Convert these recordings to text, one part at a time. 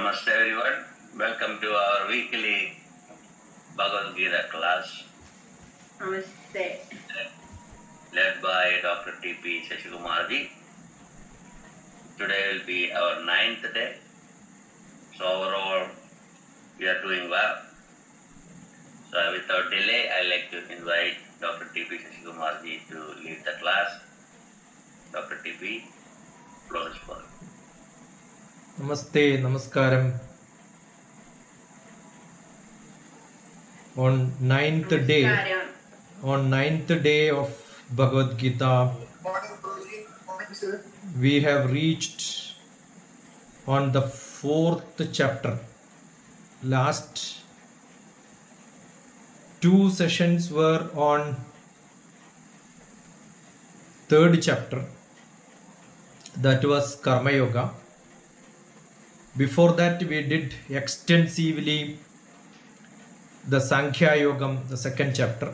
Namaste everyone. Welcome to our weekly Bhagavad Gita class. Namaste. Led by Dr. T.P. Shashikumarji. Today will be our 9th day. So overall, we are doing well. So without delay, I like to invite Dr. T.P. Shashikumarji to lead the class. Dr. T.P., floor is for you. Namaste, Namaskaram. On ninth day of Bhagavad Gita, we have reached on the 4th chapter. Last 2 sessions were on 3rd chapter, that was Karma Yoga. Before that, we did extensively the Sankhya Yogam, the 2nd chapter.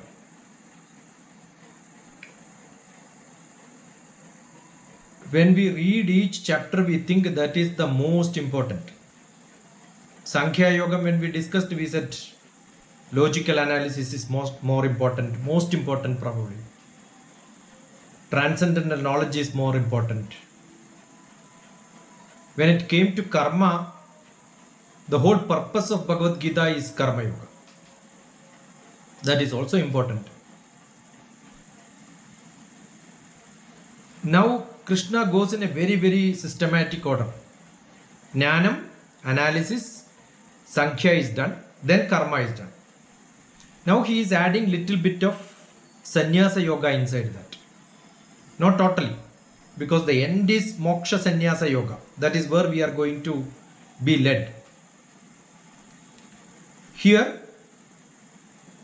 When we read each chapter, we think that is the most important. Sankhya Yogam, when we discussed, we said logical analysis is more important, most important probably. Transcendental knowledge is more important. When it came to karma, the whole purpose of Bhagavad Gita is Karma Yoga. That is also important. Now Krishna goes in a very, very systematic order. Jnanam, analysis, Sankhya is done, then Karma is done. Now he is adding little bit of Sannyasa Yoga inside that. Not totally, because the end is Moksha Sannyasa Yoga. That is where we are going to be led. Here,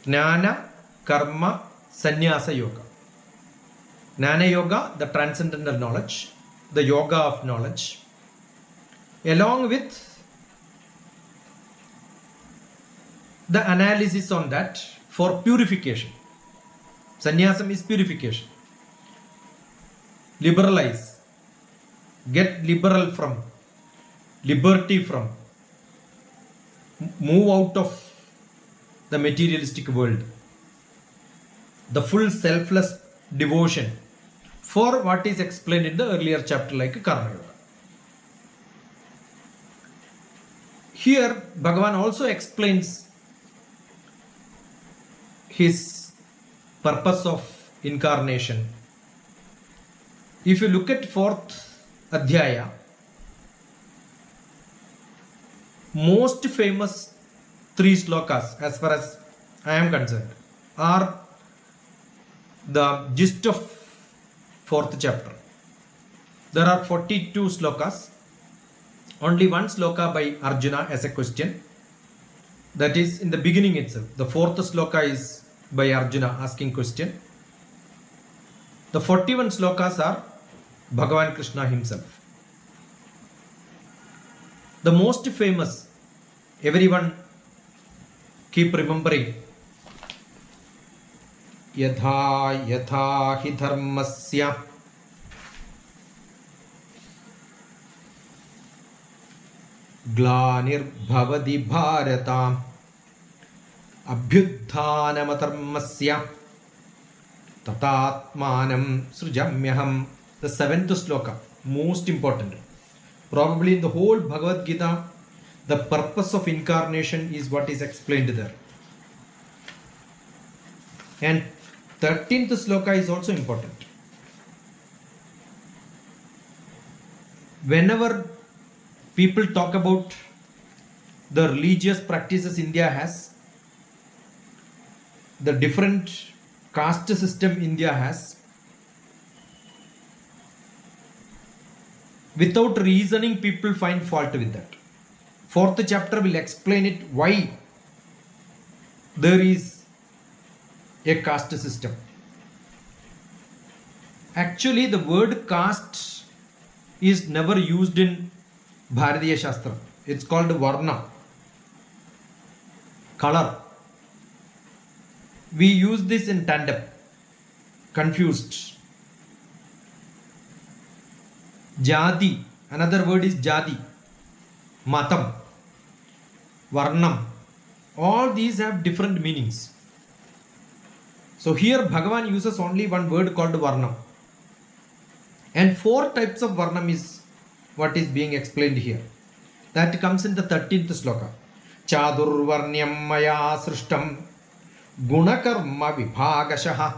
Jnana, Karma, Sannyasa Yoga. Jnana Yoga, the transcendental knowledge, the yoga of knowledge, along with the analysis on that for purification. Sannyasam is purification. Liberalize. Get liberal from, liberty from, move out of the materialistic world. The full selfless devotion for what is explained in the earlier chapter like Karma Yoga. Here Bhagavan also explains his purpose of incarnation. If you look at 4th Adhyaya, most famous 3 slokas as far as I am concerned are the gist of 4th chapter. There are 42 slokas. Only one sloka by Arjuna as a question. That is in the beginning itself. The 4th sloka is by Arjuna asking question. The 41 slokas are Bhagavan Krishna himself. The most famous, everyone keep remembering, Yatha yatha hi dharmasya glanir bhavati bharata abhyudhanamatarmasya tatatmanam srujamyaham. The 7th sloka, most important. Probably in the whole Bhagavad Gita, the purpose of incarnation is what is explained there. And 13th sloka is also important. Whenever people talk about the religious practices India has, the different caste system India has, without reasoning people find fault with that. 4th chapter will explain it why there is a caste system. Actually, the word caste is never used in Bharatiya Shastra. It's called Varna, color. We use this in tandem, confused. Jati, another word is Jati, Matam. Varnam. All these have different meanings. So here Bhagavan uses only one word called Varnam. And 4 types of Varnam is what is being explained here. That comes in the 13th sloka. Chadurvarnyam maya srishtam gunakarma vibhagashaha.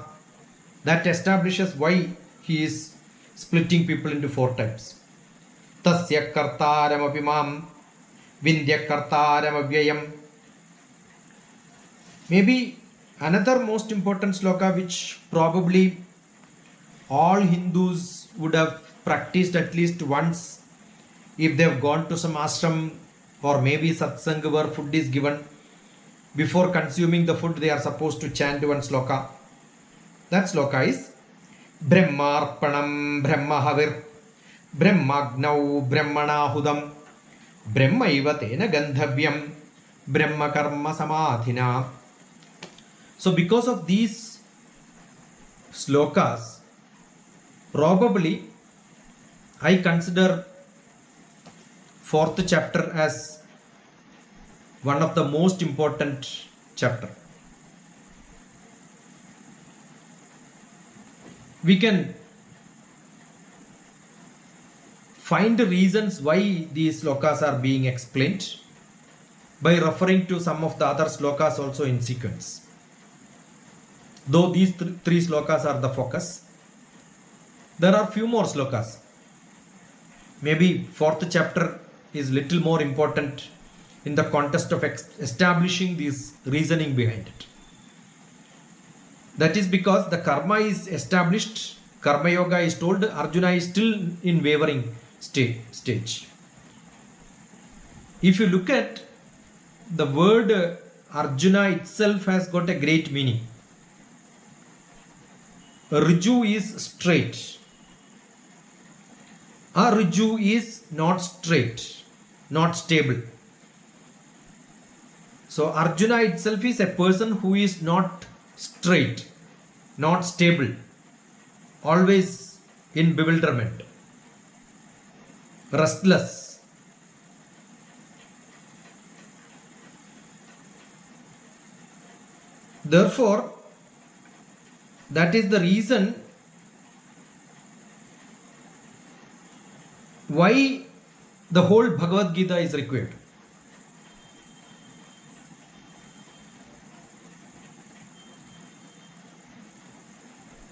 That establishes why he is splitting people into 4 types. Tasya kartaram abhimam vindya kartaram avyayam. Maybe another most important sloka which probably all Hindus would have practiced at least once if they have gone to some ashram or maybe satsang where food is given. Before consuming the food they are supposed to chant one sloka. That sloka is Brahmarpanam Brahmahavir Brahmagnau Brahmanahudam Brahmaiva tena gandhavyam Brahma karma samadhina. So because of these slokas, probably I consider 4th chapter as one of the most important chapter. We can find reasons why these slokas are being explained by referring to some of the other slokas also in sequence. Though these 3 slokas are the focus, there are few more slokas. Maybe 4th chapter is little more important in the context of establishing this reasoning behind it. That is because the karma is established, karma yoga is told, Arjuna is still in wavering stage. If you look at the word Arjuna itself has got a great meaning. Riju is straight. Arju is not straight, not stable. So Arjuna itself is a person who is not straight, not stable, always in bewilderment, restless. Therefore, that is the reason why the whole Bhagavad Gita is required.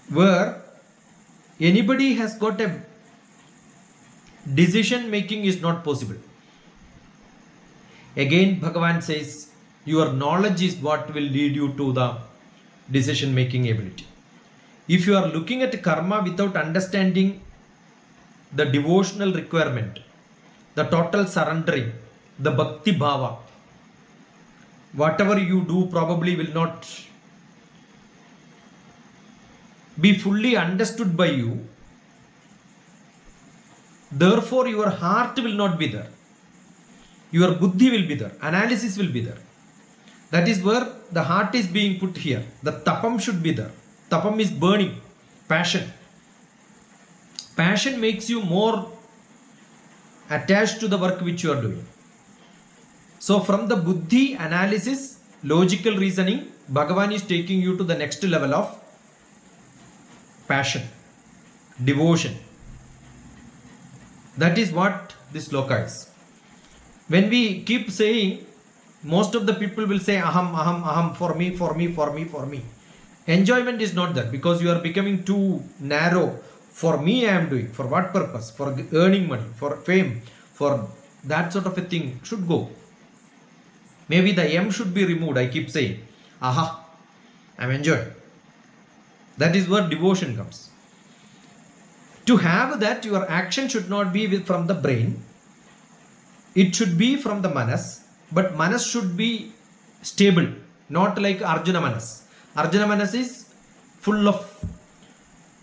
Where anybody has got a decision making is not possible. Again, Bhagavan says, your knowledge is what will lead you to the decision making ability. If you are looking at karma without understanding the devotional requirement, the total surrendering, the bhakti bhava, whatever you do probably will not be fully understood by you. Therefore, your heart will not be there. Your buddhi will be there. Analysis will be there. That is where the heart is being put here. The tapam should be there. Tapam is burning, passion. Passion makes you more attached to the work which you are doing. So from the buddhi, analysis, logical reasoning, Bhagavan is taking you to the next level of passion, devotion. That is what this sloka is. When we keep saying, most of the people will say aham, aham, aham, for me, for me, for me, for me. Enjoyment is not there because you are becoming too narrow. For me I am doing. For what purpose? For earning money, for fame, for that sort of a thing should go. Maybe the M should be removed. I keep saying, aha, I am enjoying. That is where devotion comes. To have that, your action should not be from the brain. It should be from the manas. But manas should be stable. Not like Arjuna manas. Arjuna manas is full of,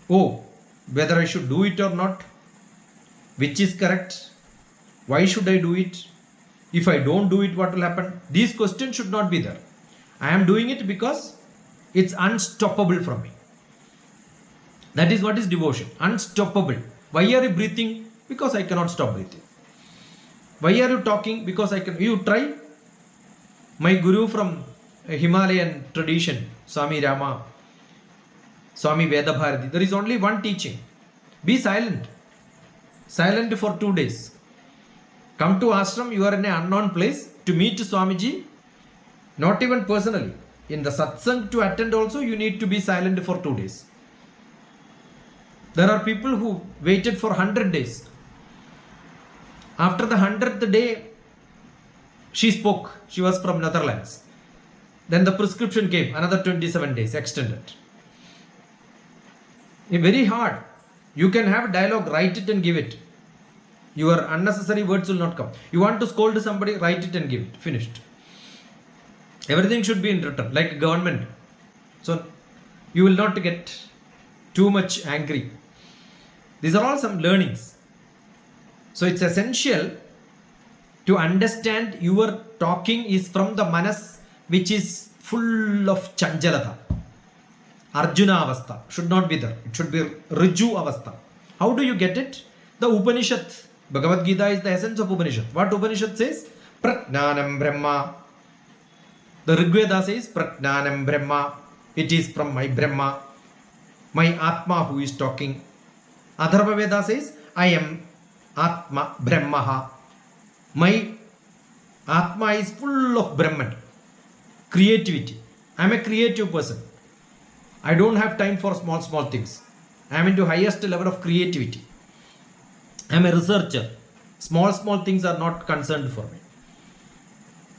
oh, whether I should do it or not, which is correct, why should I do it, if I don't do it what will happen. These questions should not be there. I am doing it because it's unstoppable from me. That is what is devotion, unstoppable. Why are you breathing? Because I cannot stop breathing. Why are you talking? Because I can. You try, My guru from Himalayan tradition, Swami Rama, Swami Vedabharati, there is only one teaching. Be silent. Silent for 2 days. Come to ashram, you are in an unknown place to meet Swamiji, not even personally. In the satsang to attend also, you need to be silent for 2 days. There are people who waited for 100 days. After the 100th day, she spoke. She was from Netherlands. Then the prescription came, another 27 days extended. Very hard. You can have dialogue, write it and give it. Your unnecessary words will not come. You want to scold somebody, write it and give it. Finished. Everything should be in written, like government. So you will not get too much angry. These are all some learnings. So it's essential to understand your talking is from the manas which is full of chanjalata. Arjuna avastha should not be there. It should be Riju avastha. How do you get it? The Upanishad. Bhagavad Gita is the essence of Upanishad. What Upanishad says? Pratnanam Brahma. The Rigveda says Pratnanam Brahma. It is from my Brahma, my Atma who is talking. Atharva Veda says I am Atma Brahmaha. My Atma is full of Brahman. Creativity. I am a creative person. I don't have time for small things. I am into highest level of creativity. I am a researcher. Small things are not concerned for me.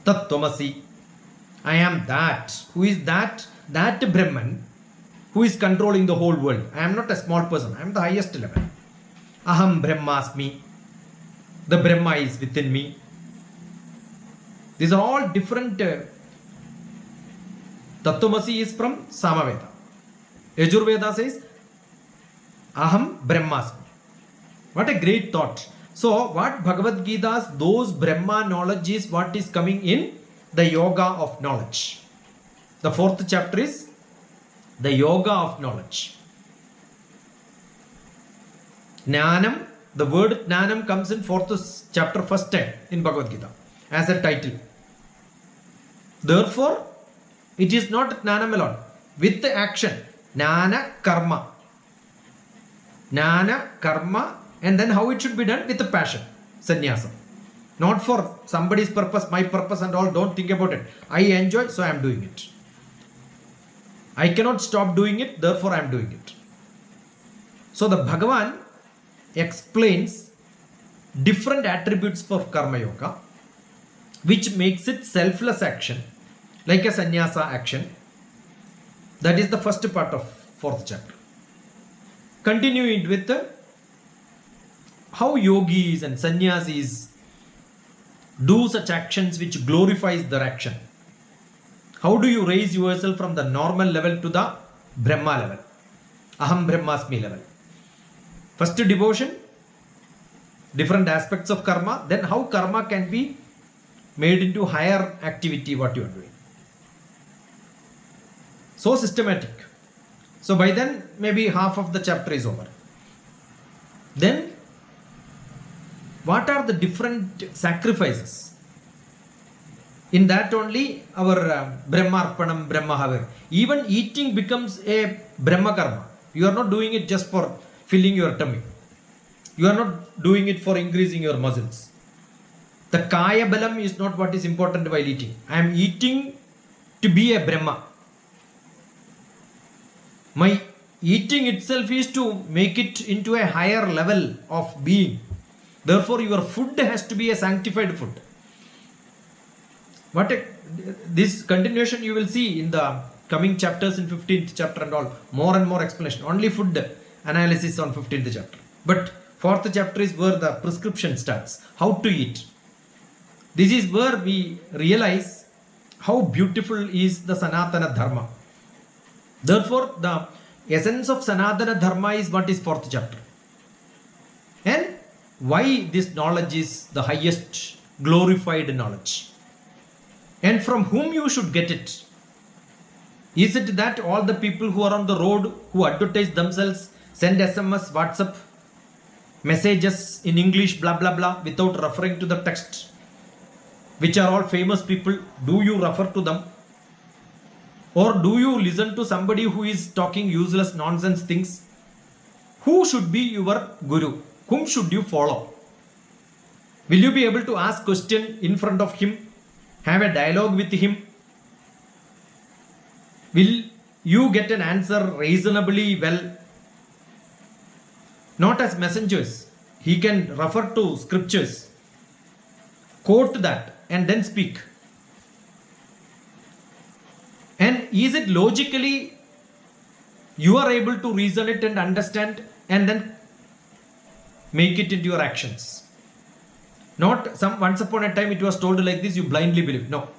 Tat Tvamasi. I am that. Who is that? That Brahman who is controlling the whole world. I am not a small person. I am the highest level. Aham Brahmasmi. The Brahma is within me. These are all different. Tattvamasi is from Samaveda. Yajurveda says Aham Brahmasmi. What a great thought. So what Bhagavad Gita's those Brahma knowledge is what is coming in the yoga of knowledge. The 4th chapter is the yoga of knowledge. Jnanam, the word Jnanam comes in 4th chapter, first time in Bhagavad Gita as a title. Therefore, it is not Jnanam alone. With the action, Jnana Karma. Jnana Karma, and then how it should be done? With the passion, sannyasa. Not for somebody's purpose, my purpose and all. Don't think about it. I enjoy, so I am doing it. I cannot stop doing it, therefore I am doing it. So the Bhagavan explains different attributes for Karma Yoga, which makes it selfless action, like a sannyasa action. That is the first part of 4th chapter. Continuing with how yogis and sannyasis do such actions which glorifies their action. How do you raise yourself from the normal level to the Brahma level? Aham Brahmasmi level. First devotion, different aspects of karma, then how karma can be made into higher activity what you are doing. So systematic. So by then maybe half of the chapter is over. Then what are the different sacrifices? In that only our Brahmarpanam, Brahmahavir. Even eating becomes a Brahma karma. You are not doing it just for filling your tummy. You are not doing it for increasing your muscles. The Kaya Balam is not what is important while eating. I am eating to be a Brahma. My eating itself is to make it into a higher level of being. Therefore, your food has to be a sanctified food. This continuation you will see in the coming chapters in 15th chapter and all. More and more explanation. Only food analysis on 15th chapter. But 4th chapter is where the prescription starts. How to eat. This is where we realize how beautiful is the Sanatana Dharma. Therefore, the essence of Sanatana Dharma is what is 4th chapter. And why this knowledge is the highest glorified knowledge. And from whom you should get it. Is it that all the people who are on the road who advertise themselves send SMS, WhatsApp, messages in English, blah blah blah, without referring to the text? which are all famous people, do you refer to them? Or do you listen to somebody who is talking useless nonsense things? Who should be your guru? Whom should you follow? Will you be able to ask question in front of him? Have a dialogue with him? Will you get an answer reasonably well? Not as messengers. He can refer to scriptures, quote that, and then speak. And is it logically you are able to reason it and understand and then make it into your actions? Not once upon a time it was told like this, you blindly believe. No.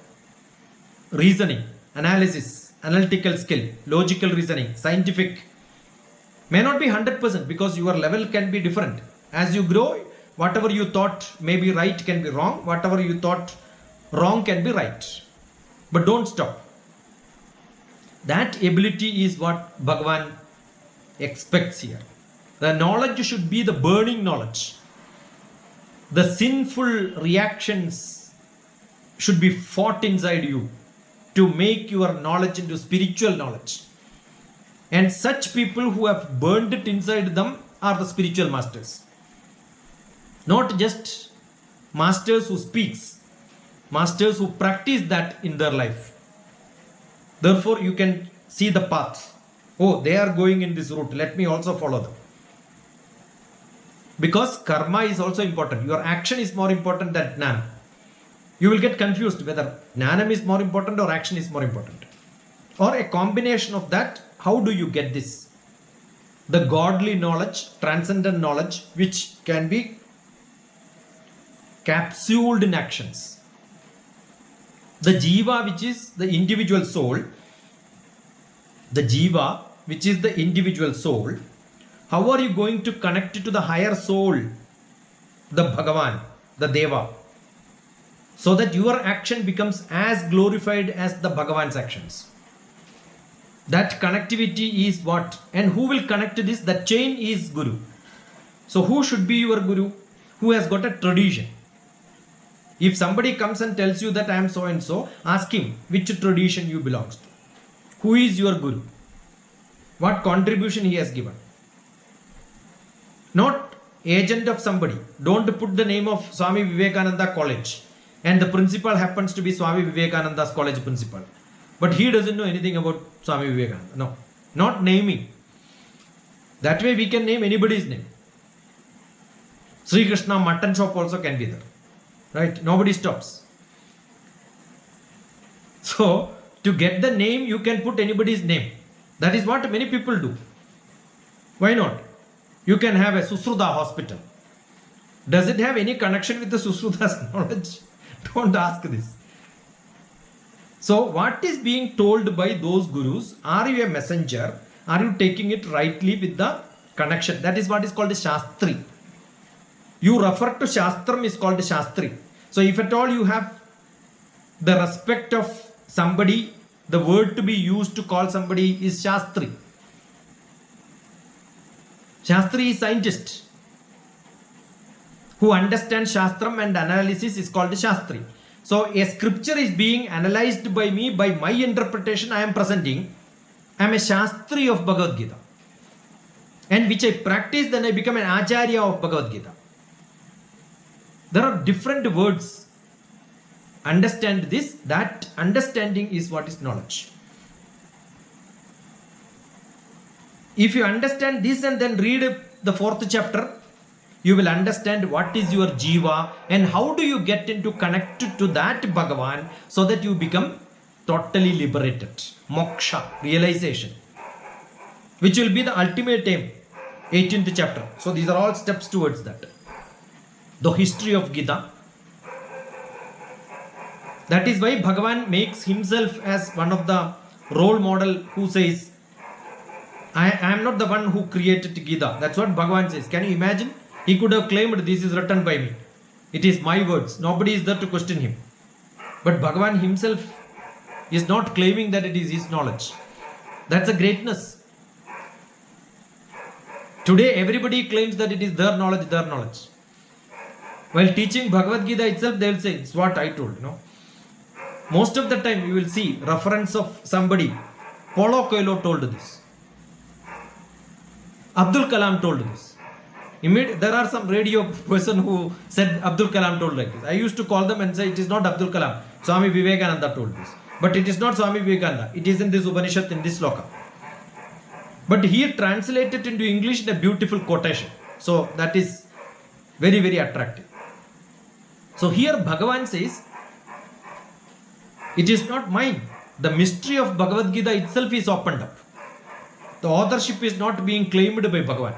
Reasoning, analysis, analytical skill, logical reasoning, scientific may not be 100% because your level can be different. As you grow, whatever you thought may be right can be wrong. Whatever you thought wrong can be right. But don't stop. That ability is what Bhagavan expects here. The knowledge should be the burning knowledge. The sinful reactions should be fought inside you to make your knowledge into spiritual knowledge. And such people who have burned it inside them are the spiritual masters. Not just masters who speaks, masters who practice that in their life. Therefore, you can see the path. Oh, they are going in this route. Let me also follow them. Because karma is also important. Your action is more important than jnana. You will get confused whether jnana is more important or action is more important. Or a combination of that. How do you get this? The godly knowledge, transcendent knowledge, which can be capsuled in actions. The jiva, which is the individual soul, how are you going to connect it to the higher soul, the Bhagavan, the Deva, so that your action becomes as glorified as the Bhagavan's actions? That connectivity is what? And who will connect to this? The chain is Guru. So who should be your Guru? Who has got a tradition. If somebody comes and tells you that I am so and so, ask him which tradition you belongs to. Who is your Guru? What contribution he has given? Not agent of somebody. Don't put the name of Swami Vivekananda College and the principal happens to be Swami Vivekananda's college principal. But he doesn't know anything about Swami Vivekananda. No. Not naming. That way we can name anybody's name. Sri Krishna mutton shop also can be there. Right? Nobody stops. So, to get the name, you can put anybody's name. That is what many people do. Why not? You can have a Susruta hospital. Does it have any connection with the Susruta's knowledge? Don't ask this. So, what is being told by those gurus? Are you a messenger? Are you taking it rightly with the connection? That is what is called a Shastri. You refer to Shastram is called Shastri. So if at all you have the respect of somebody, the word to be used to call somebody is Shastri. Shastri is scientist. Who understands Shastram and analysis is called Shastri. So a scripture is being analyzed by me, by my interpretation I am presenting. I am a Shastri of Bhagavad Gita. And which I practice, then I become an Acharya of Bhagavad Gita. There are different words. Understand this. That understanding is what is knowledge. If you understand this and then read the 4th chapter, you will understand what is your jiva and how do you get into connected to that Bhagavan so that you become totally liberated. Moksha, realization, which will be the ultimate aim. 18th chapter. So these are all steps towards that. The history of Gita. That is why Bhagavan makes himself as one of the role model who says, I am not the one who created Gita. That's what Bhagavan says. Can you imagine? He could have claimed this is written by me. It is my words. Nobody is there to question him. But Bhagavan himself is not claiming that it is his knowledge. That's a greatness. Today everybody claims that it is their knowledge, their knowledge. While teaching Bhagavad Gita itself, they will say, it's what I told, Most of the time you will see reference of somebody. Paulo Coelho told this. Abdul Kalam told this. There are some radio person who said Abdul Kalam told like this. I used to call them and say it is not Abdul Kalam. Swami Vivekananda told this. But it is not Swami Vivekananda. It is in this Upanishad, in this sloka. But he translated into English in a beautiful quotation. So that is very, very attractive. So here Bhagavan says, it is not mine. The mystery of Bhagavad Gita itself is opened up. The authorship is not being claimed by Bhagavan.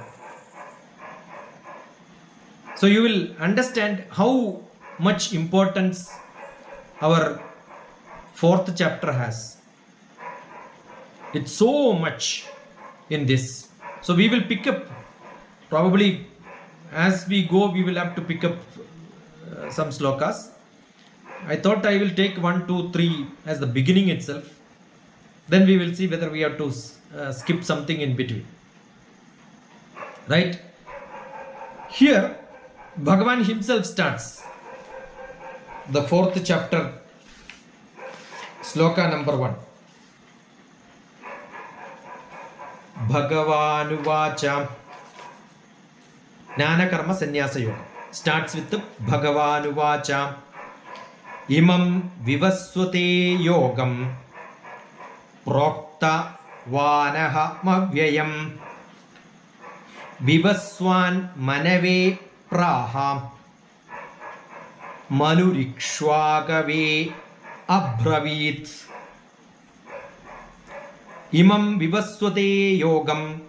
So you will understand how much importance our 4th chapter has. It's so much in this. So we will pick up, probably as we go, we will have to pick up some slokas. I thought I will take 1, 2, 3 as the beginning itself. Then we will see whether we have to skip something in between. Right? Here, Bhagavan himself starts the 4th chapter, sloka number 1. Bhagavanuvāca. Jnana Karma Sannyasa Yoga. Starts with Bhagavanuvāca. Imam Vivasvate Yogam Prokta Vanaha Mavyayam Vivaswan Manave Praha Manurikshvagave Abravit. Imam Vivasvate Yogam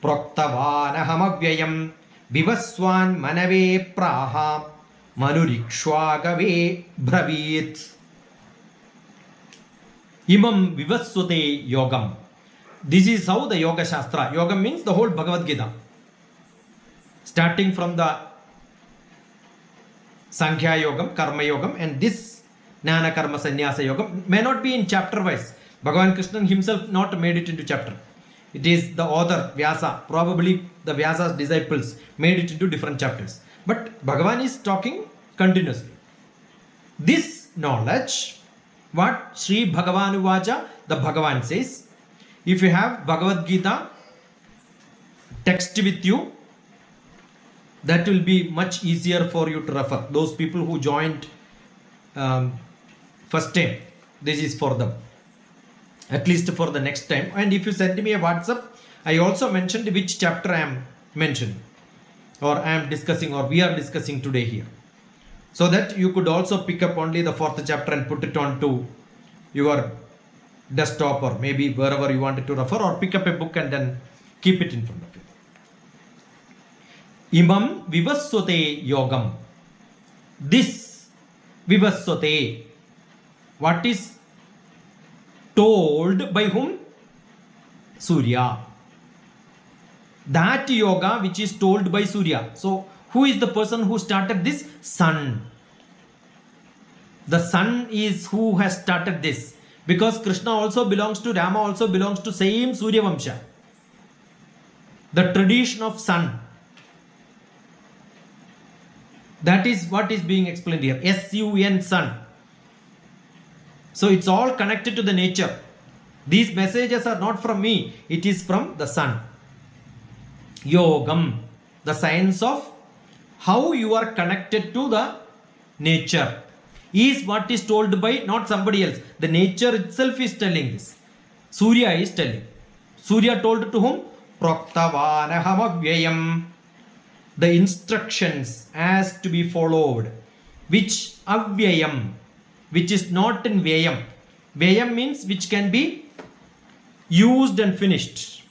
Proktavanaham Avyayam Vivaswan Manave Praha Manurikshvagave Bravit. Imam Vivasvate Yogam. This is how the Yoga Shastra. Yoga means the whole Bhagavad Gita. Starting from the Sankhya Yogam, Karma Yogam, and this Jnana Karma Sannyasa Yogam may not be in chapter wise. Bhagavan Krishna himself not made it into chapter. It is the author, Vyasa, probably the Vyasa's disciples made it into different chapters. But Bhagavan is talking continuously. This knowledge, what Sri Bhagavanuvāca, the Bhagavan says, if you have Bhagavad Gita text with you, that will be much easier for you to refer. Those people who joined first time, this is for them. At least for the next time. And if you send me a WhatsApp, I also mentioned which chapter I am mentioning, or I am discussing, or we are discussing today here. So that you could also pick up only the 4th chapter and put it onto your desktop, or maybe wherever you wanted to refer, or pick up a book and then keep it in front of you. Imam Vivasvate Yogam. This Vivasvate, what is told by whom? Surya. That yoga which is told by Surya. So who is the person who started this? Sun. The sun is who has started this. Because Krishna also belongs to, Rama also belongs to same Surya Vamsha. The tradition of sun. That is what is being explained here. S-U-N, sun. So it's all connected to the nature. These messages are not from me. It is from the sun. Yogam. The science of how you are connected to the nature. Is what is told by not somebody else. The nature itself is telling this. Surya is telling. Surya told to whom? Praktavanahamavyayam. The instructions as to be followed. Which avyayam. Which is not in Vyayam. Vyayam means which can be used and finished.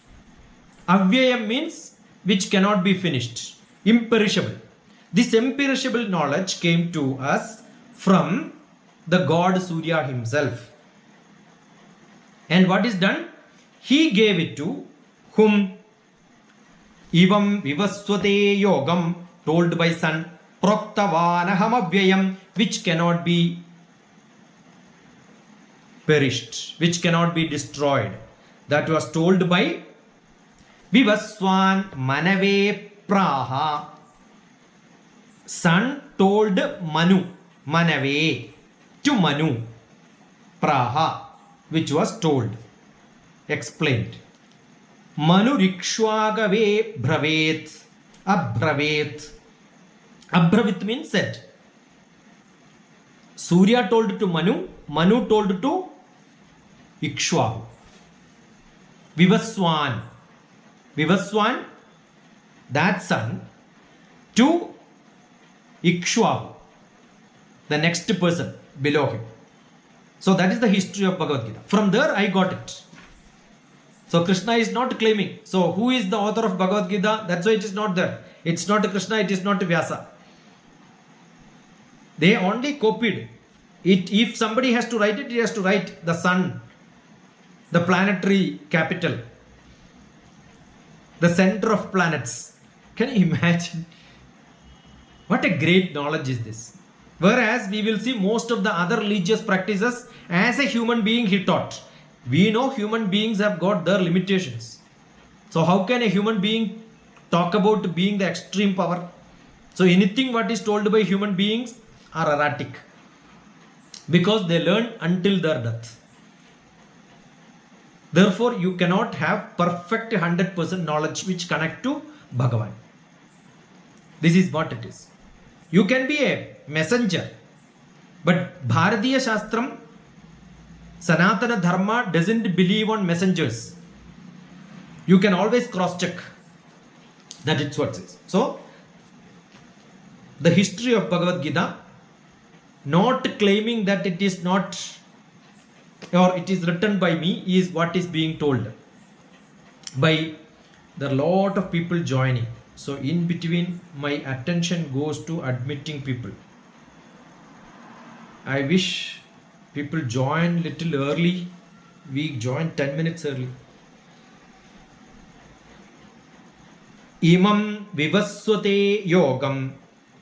Avyayam means which cannot be finished. Imperishable. This imperishable knowledge came to us from the God Surya himself. And what is done? He gave it to whom? Ivam Vivasvate Yogam, told by sun. Proktavanahamavyayam, which cannot be perished, which cannot be destroyed. That was told by Vivaswan Manave Praha. Sun told Manu, Manave, to Manu, Praha, which was told, explained. Manu Rikshwagave Bravet, Abbravet. Abravit means said. Surya told to Manu, Manu told to Ikshwaku. Vivaswan, that son, to Ikshwaku, the next person below him. So that is the history of Bhagavad Gita. From there I got it. So Krishna is not claiming. So who is the author of Bhagavad Gita? That's why it is not there. It's not Krishna, it is not Vyasa. They only copied it. If somebody has to write it, he has to write the sun, the planetary capital, the center of planets. Can you imagine? What a great knowledge is this. Whereas we will see most of the other religious practices, as a human being he taught. We know human beings have got their limitations. So how can a human being talk about being the extreme power? So anything what is told by human beings are erratic, because they learn until their death. Therefore, you cannot have perfect 100% knowledge which connect to Bhagavan. This is what it is. You can be a messenger, but Bharatiya Shastram, Sanatana Dharma doesn't believe on messengers. You can always cross-check that it's what it is. So, the history of Bhagavad Gita, not claiming that it is not, or it is written by me, is what is being told by the lot of people joining. So in between my attention goes to admitting people. I wish people join little early. We join 10 minutes early. Imam vivaswate yogam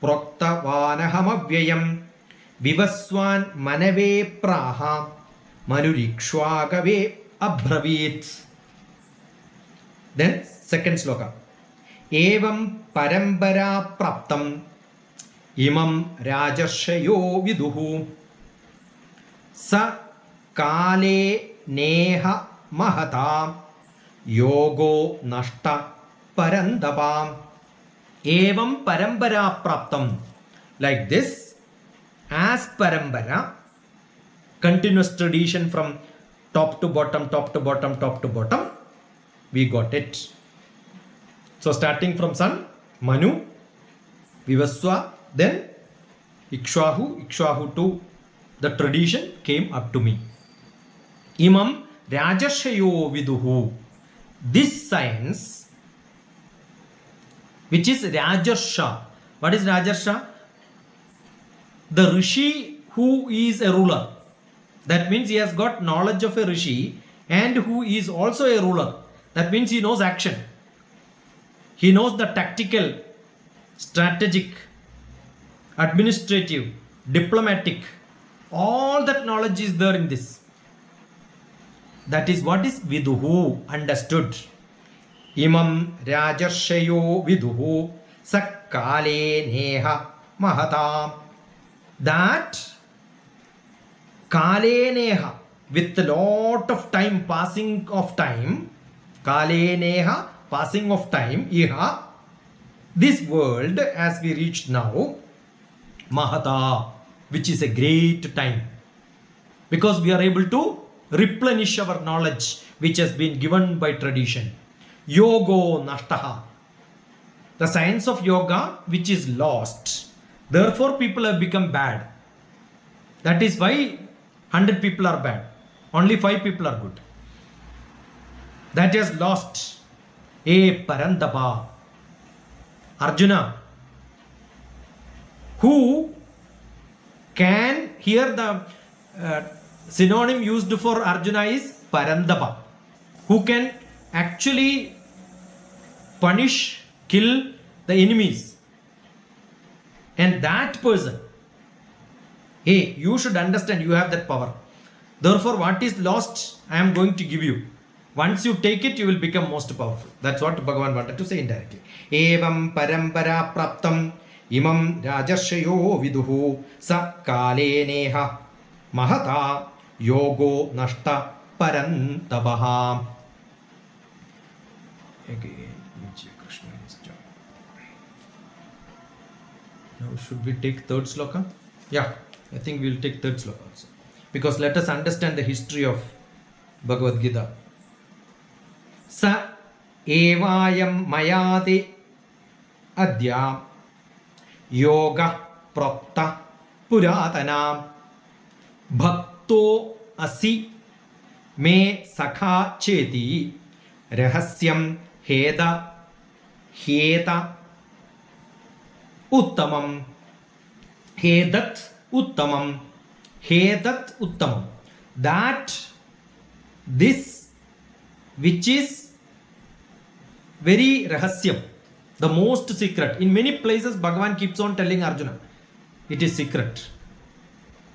proktavanahamavvyayam vivaswan manave praha manurikshwagave abravit. Then second sloka. Evam parambara praptam imam rajarshayo viduhu sa kale neha mahata yogo nashta parandapam. Evam parambara praptam. Like this, as parambara, continuous tradition from top to bottom, top to bottom, top to bottom, we got it. So starting from Sun, Manu, Vivaswa, then Ikshwahu to the tradition came up to me. Imam Rajarshayo Viduhu. This science, which is Rajarsha. What is Rajarsha? The Rishi who is a ruler. That means he has got knowledge of a Rishi and who is also a ruler. That means he knows action. He knows the tactical, strategic, administrative, diplomatic. All that knowledge is there in this. That is what is Viduhu, understood. Imam Rajarshayo Viduhu Sakkale Neha Mahata. That Kale Neha, with a lot of time, passing of time, Kale Neha, passing of time, Iha, this world as we reach now, Mahata, which is a great time, because we are able to replenish our knowledge which has been given by tradition. Yogo Nashtaha, the science of yoga which is lost. Therefore people have become bad. That is why 100 people are bad, only 5 people are good. That has lost. E Parandapa. Arjuna, who can, here the synonym used for Arjuna is Parandapa, who can actually punish, kill the enemies. And that person, hey, you should understand you have that power. Therefore, what is lost, I am going to give you. Once you take it, you will become most powerful. That's what Bhagavan wanted to say indirectly. Evam parambara praptam imam rajarshayo viduhu sa kaleneha mahata yogo nashta parantapaha. Again, Krishna is joined. Now should we take third sloka? Yeah, I think we'll take third sloka also. Because let us understand the history of Bhagavad Gita. Sa evayam mayati adya yoga prapta puratana bhakto asi me sakha cheti rahasyam heta uttamam hedat uttamam, that this which is very rahasyam, the most secret. In many places Bhagavan keeps on telling Arjuna it is secret.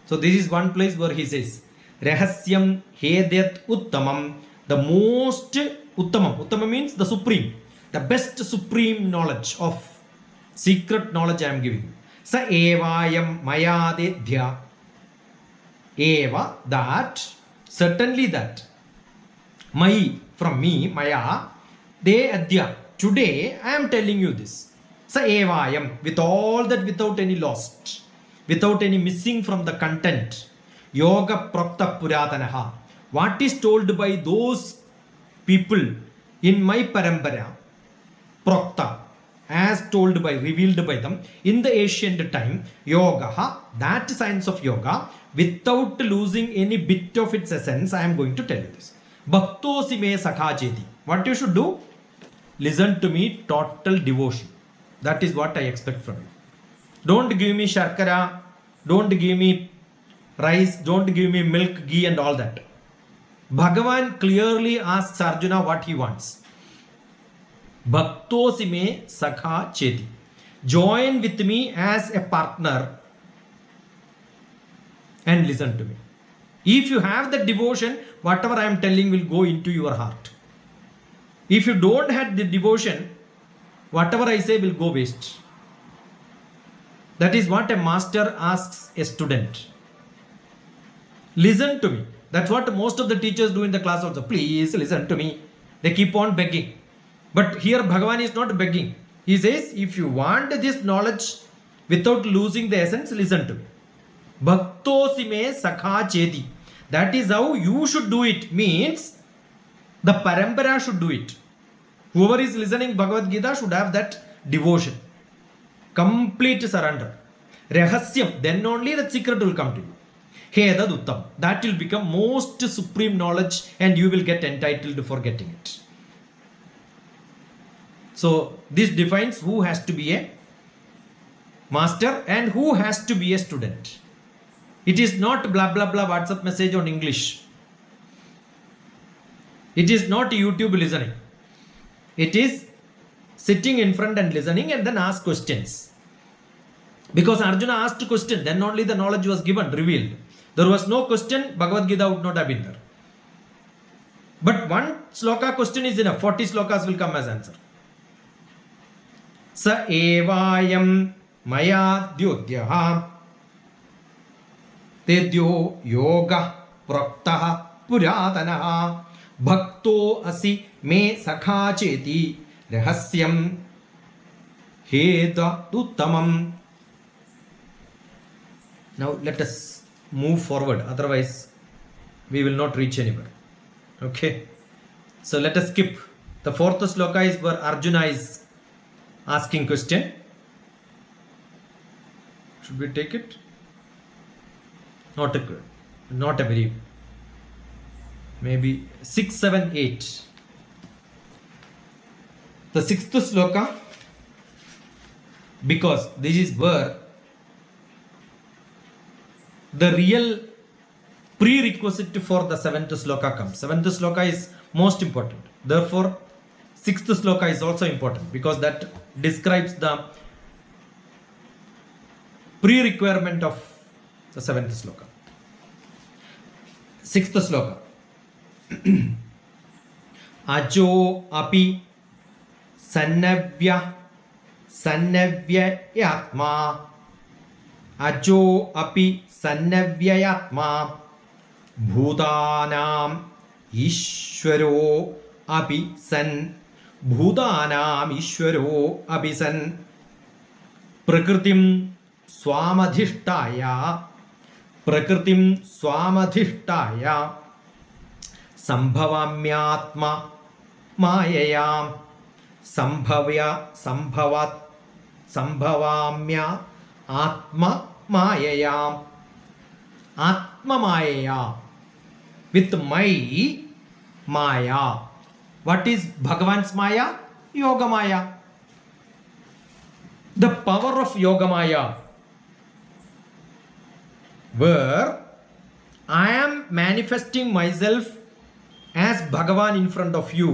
So this is one place where he says rahasyam hedat uttamam, the most uttamam means the supreme, the best supreme knowledge of secret knowledge I am giving you. Sa evayam mayadedhya, eva, that, certainly that, mai, from me, maya, de adhya, today I am telling you this. Sa evayam, with all that, without any lost, without any missing from the content, yoga prakta puratanaha, what is told by those people in my parampara, prakta, as told by, revealed by them in the ancient time, yoga, that science of yoga, without losing any bit of its essence, I am going to tell you this. Bhaktosi me sakha cheti. What you should do? Listen to me, total devotion. That is what I expect from you. Don't give me sharkara, don't give me rice, don't give me milk, ghee and all that. Bhagavan clearly asks Arjuna what he wants. Bhaktosi me sakha cheti. Join with me as a partner and listen to me. If you have that devotion, whatever I am telling will go into your heart. If you don't have the devotion, whatever I say will go waste. That is what a master asks a student. Listen to me. That's what most of the teachers do in the class also. Please listen to me. They keep on begging. But here Bhagavan is not begging. He says, if you want this knowledge without losing the essence, listen to me. Bhaktosi me sakha cheti. That is how you should do it. Means the parampara should do it. Whoever is listening Bhagavad Gita should have that devotion. Complete surrender. Rahasyam. Then only the secret will come to you. Hedad uttam. That will become most supreme knowledge and you will get entitled for getting it. So this defines who has to be a master and who has to be a student. It is not blah blah blah WhatsApp message on English. It is not YouTube listening. It is sitting in front and listening and then ask questions. Because Arjuna asked a question, then only the knowledge was given, revealed. There was no question, Bhagavad Gita would not have been there. But one sloka question is enough. 40 slokas will come as answer. Sa evayam maya dyodhyaha tedyo yoga praktaha puratanaha bhakto asi me sakha cheti rahasyam heda uttamam. Now let us move forward, otherwise we will not reach anywhere. Okay, so let us skip. The fourth sloka is where Arjuna is asking question. Should we take it? Not a very, maybe 6, 7, 8. The sixth sloka, because this is where the real prerequisite for the seventh sloka comes. Seventh sloka is most important. Therefore, sixth sloka is also important because that describes the pre-requirement of the seventh sloka. Sixth sloka. Ajo api sannavya സന്നവ്യയാത്മാ Ajo അപി സന്നവ്യയാത്മാ ഭൂതാനാം ഈശ്വരോ അപി സൻ ഭൂതാനാം ഈശ്വരോ അപി സൻ പ്രകൃതിം സ്വാമധിഷ്ഠായ പ്രകൃതിം സ്വാമധിഷ്ഠായ സംഭവാമ്യാത്മ മായയാം സംഭവാമ്യ ആത്മമായയാം ആത്മമായയാ with my maya. What is Bhagavan's maya? Yogamaya. The power of Yogamaya, where I am manifesting myself as Bhagavan in front of you,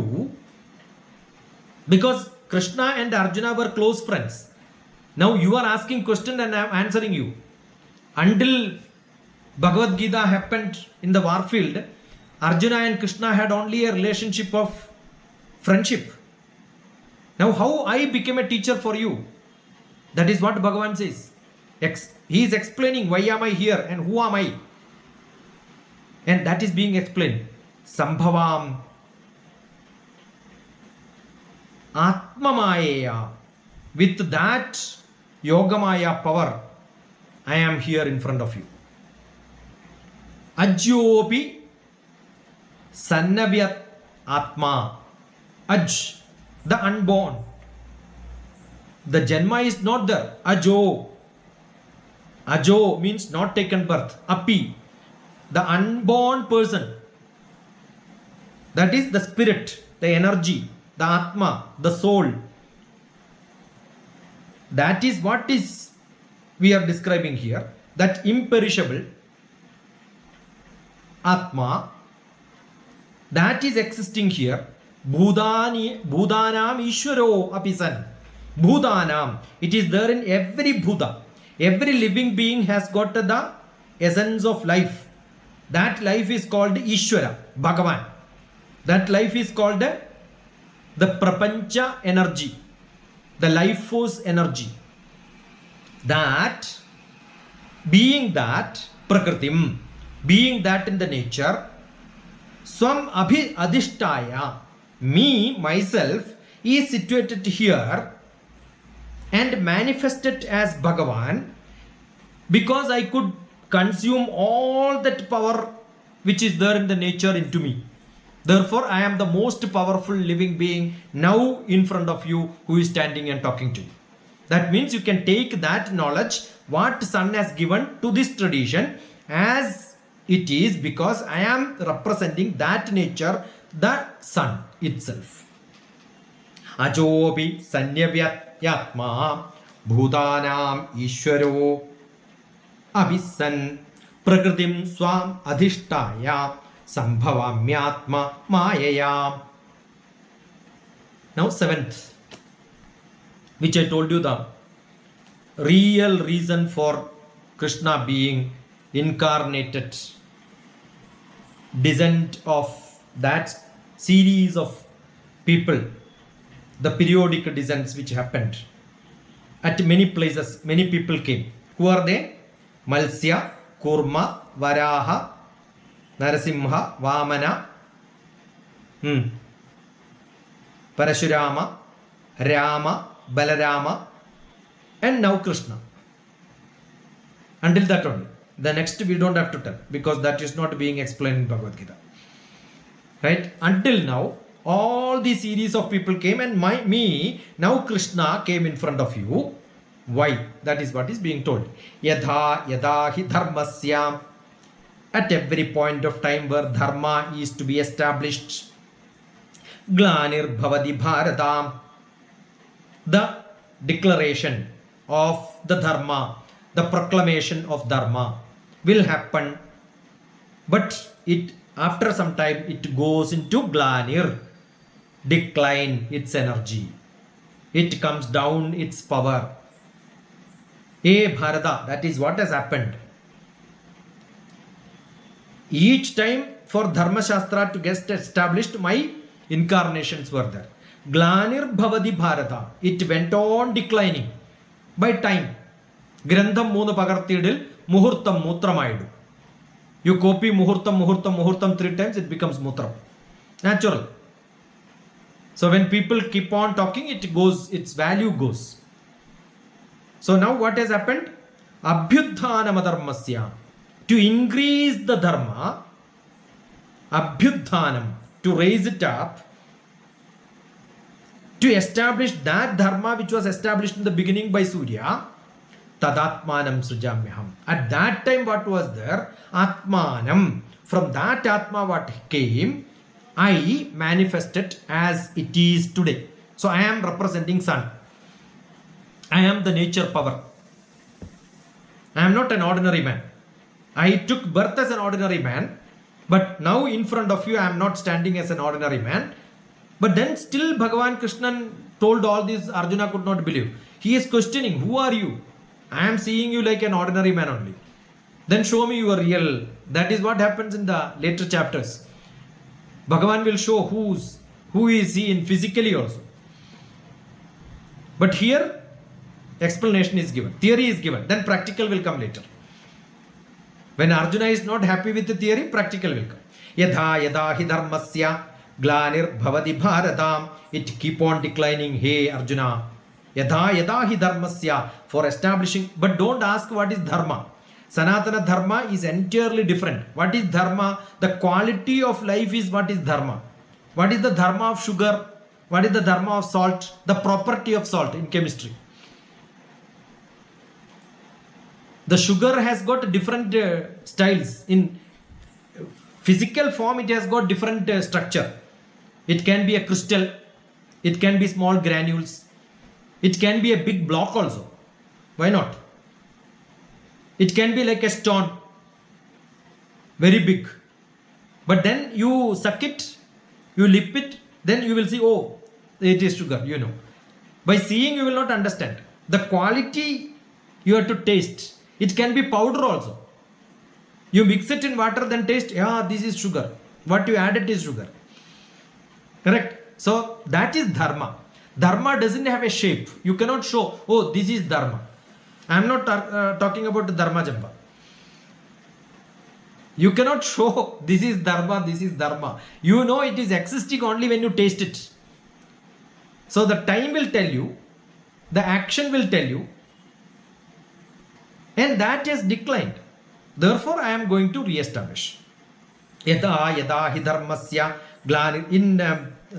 because Krishna and Arjuna were close friends. Now you are asking question and I am answering you. Until Bhagavad Gita happened in the war field, Arjuna and Krishna had only a relationship of friendship. Now how I became a teacher for you? That is what Bhagavan says. He is explaining why am I here and who am I. And that is being explained. Sambhavam Atmamaya. With that Yogamaya power, I am here in front of you. Ajyopi Sannavyat Atma. Aj, the unborn. The Janma is not there. Ajo. Ajo means not taken birth. Api, the unborn person. That is the spirit, the energy, the Atma, the soul. That is what is we are describing here. That imperishable Atma, that is existing here. Bhudanam Ishwaro Apisan. Bhudanam, it is there in every Bhuta. Every living being has got the essence of life. That life is called Ishwara, Bhagavan. That life is called the Prapancha energy, the life force energy. That, being that Prakritim, being that in the nature, Swam Adhishtaya, me, myself, is situated here and manifested as Bhagavan, because I could consume all that power which is there in the nature into me. Therefore, I am the most powerful living being now in front of you who is standing and talking to you. That means you can take that knowledge what Sun has given to this tradition as it is, because I am representing that nature, the Sun itself. Ajobi Sanyavyatma Bhutanam Ishwaro Abhisan Prakritim Swam Adhishtaya Sambhavamyatma Mayaya. Now 7th, which I told you, the real reason for Krishna being incarnated, descent of that series of people, the periodic descents which happened at many places. Many people came. Who are they? Malsya, Kurma, Varaha, Narasimha, Vamana, Parashurama, Rama, Balarama, and now Krishna. Until that only. The next we don't have to tell, because that is not being explained in Bhagavad Gita. Right? Until now, all the series of people came, and me, now Krishna came in front of you. Why? That is what is being told. Yadha hi dharmasya. At every point of time where dharma is to be established, Glanir bhavati bharatam, the declaration of the dharma, the proclamation of dharma will happen, but it after some time it goes into Glanir, decline its energy, it comes down its power. Bharata, that is what has happened. Each time for Dharma Shastra to get established, my incarnations were there. Glanir Bharata. It went on declining by time. Grantham Muna Pagartidil, Muhurtam Mutramaidu. You copy Muhurtam 3 times, it becomes Mutram. Natural. So when people keep on talking, it goes, its value goes. So now what has happened? Abhyudhanam dharmasya. To increase the dharma, Abhyudhanam, to raise it up, to establish that dharma which was established in the beginning by Surya, Tadatmanam Srijamyaham. At that time, what was there? Atmanam. From that Atma, what came, I manifested as it is today. So I am representing sun. I am the nature power. I am not an ordinary man. I took birth as an ordinary man, but now in front of you, I am not standing as an ordinary man. But then still Bhagavan Krishnan told all this, Arjuna could not believe. He is questioning, who are you? I am seeing you like an ordinary man only. Then show me your real. That is what happens in the later chapters. Bhagavan will show who is he in physically also. But here, explanation is given. Theory is given. Then practical will come later. When Arjuna is not happy with the theory, practical will come. Yadha yadha hi dharmasya glanir bhavati bharatam. It keep on declining. Hey Arjuna. Yadha yadha hi dharmasya, for establishing. But don't ask what is dharma. Sanatana dharma is entirely different. What is dharma? The quality of life is what is dharma. What is the dharma of sugar? What is the dharma of salt? The property of salt in chemistry. The sugar has got different styles. In physical form, it has got different structure. It can be a crystal. It can be small granules. It can be a big block also. Why not? It can be like a stone. Very big. But then you suck it, you lip it, then you will see, oh, it is sugar, you know. By seeing, you will not understand. The quality you have to taste. It can be powder also. You mix it in water, then taste, yeah, this is sugar. What you added is sugar. Correct? So that is dharma. Dharma doesn't have a shape. You cannot show, oh, this is dharma. I am not talking about the dharma jamba. You cannot show this is dharma, this is dharma. You know it is existing only when you taste it. So the time will tell you, the action will tell you, and that has declined. Therefore, I am going to re-establish. Yada yada hi dharmasya glani. In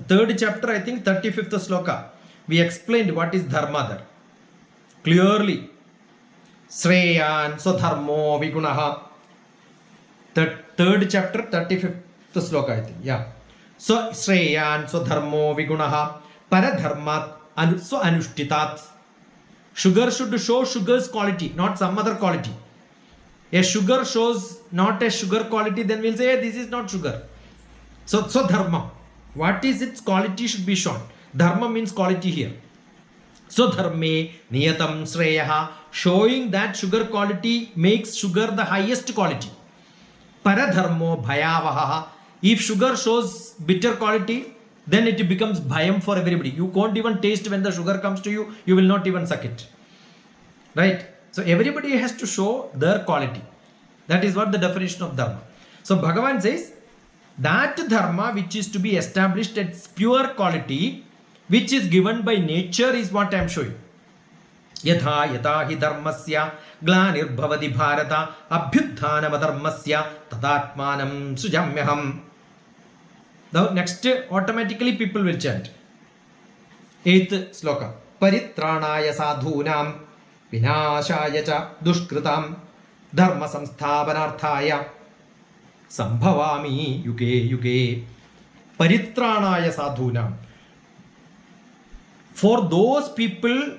third chapter, I think 35th sloka, we explained what is dharma there. Clearly. Sreyan swadharmo vigunaha. The third chapter, 35th sloka, I think. Yeah. So, Sreyan swadharmo vigunaha paradharmat anushtitat. Sugar should show sugar's quality, not some other quality. A sugar shows not a sugar quality, then we'll say, hey, this is not sugar. So dharma. What is its quality should be shown. Dharma means quality here. So dharme niyatam sreyaha, showing that sugar quality makes sugar the highest quality. Paradharmo bhayavaha. If sugar shows bitter quality, then it becomes bhayam for everybody. You can't even taste when the sugar comes to you. You will not even suck it. Right? So everybody has to show their quality. That is what the definition of dharma. So Bhagavan says, that dharma which is to be established at its pure quality, which is given by nature, is what I am showing. Yatha yatha hi dharmasya glanir bhavati bharata abhyudhanam dharmasya tadatmanam sujamyaham. Now next automatically people will chant. 8th sloka. Paritranaya sadhunam vinashaya cha dushkritam dharma samsthapanarthaya sambhavami yuge yuge. Paritranaya sadhunam. For those people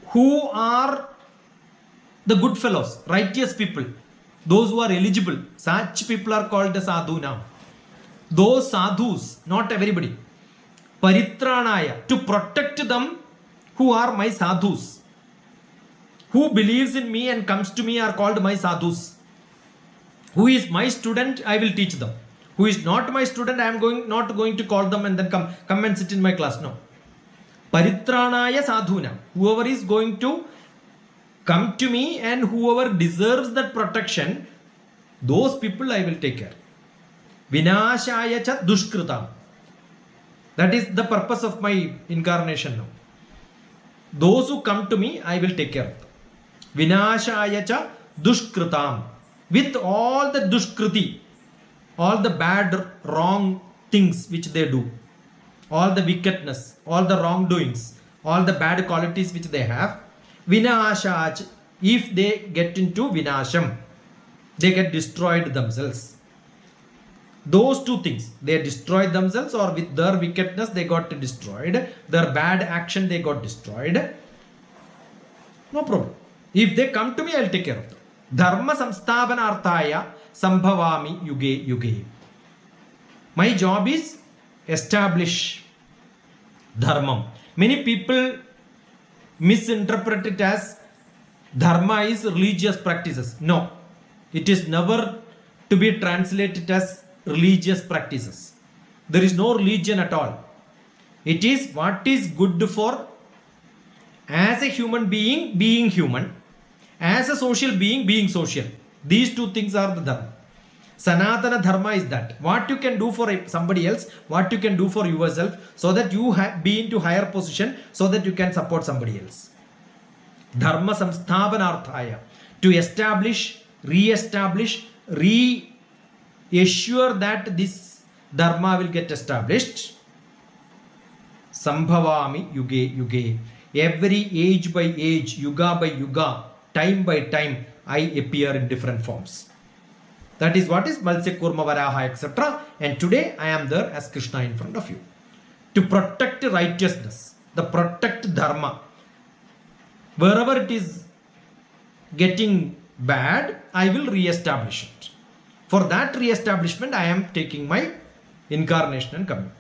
who are the good fellows, righteous people, those who are eligible, such people are called the sadhunam. Those sadhus, not everybody. Paritranaya, to protect them who are my sadhus. Who believes in me and comes to me are called my sadhus. Who is my student, I will teach them. Who is not my student, I am not going to call them and then come and sit in my class. No. Paritranaya sadhuna. Whoever is going to come to me and whoever deserves that protection, those people I will take care. Vinashaya cha dushkritam. That is the purpose of my incarnation now. Those who come to me, I will take care of them. Vinashaya cha dushkritam. With all the dushkriti, all the bad, wrong things which they do, all the wickedness, all the wrongdoings, all the bad qualities which they have, vinashach, if they get into vinasham, they get destroyed themselves. Those two things, they destroyed themselves, or with their wickedness they got destroyed, their bad action they got destroyed. No problem. If they come to me, I will take care of them. Dharma samsthavanarthaya sambhavami yuge yuge. My job is establish dharma. Many people misinterpret it as dharma is religious practices. No, it is never to be translated as religious practices. There is no religion at all. It is what is good for, as a human being being human, as a social being being social. These two things are the dharma. Sanatana dharma is that what you can do for somebody else, what you can do for yourself, so that you be into higher position, so that you can support somebody else. Dharma samsthavanarthaya, to establish, re-establish, reassure that this dharma will get established. Sambhavami yuge yuge. Every age by age, yuga by yuga, time by time, I appear in different forms. That is what is Matsya Kurma Varaha, etc. And today I am there as Krishna in front of you. To protect righteousness, the protect dharma. Wherever it is getting bad, I will re-establish it. For that re-establishment, I am taking my incarnation and coming.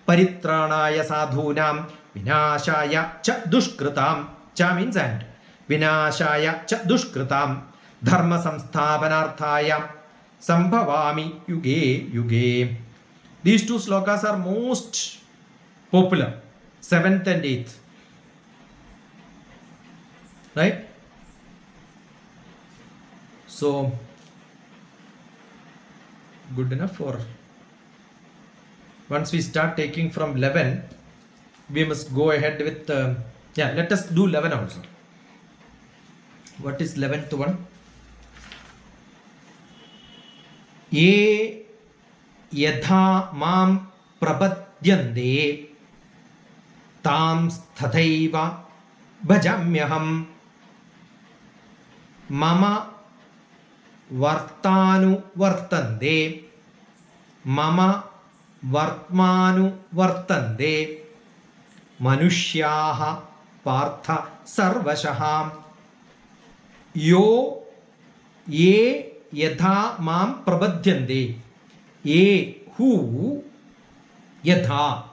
Paritranaya sadhunam vinashaya cha dushkritam. Cha means and. Vinashaya cha dushkritam. Dharma samsthavanarthaya sambhavami yuge yuge. These two slokas are most popular. 7th and 8th. Right? So, good enough for... Once we start taking from 11, we must go ahead with... let us do 11 also. What is 11th one? Ye yatha mam prapadyante tam stathaiva bhajamyaham mama vartanu vartante mama vartmanu vartante manushyaha partha sarvashaham yo ye yatha mam prabhadyante. Ye, who, yatha,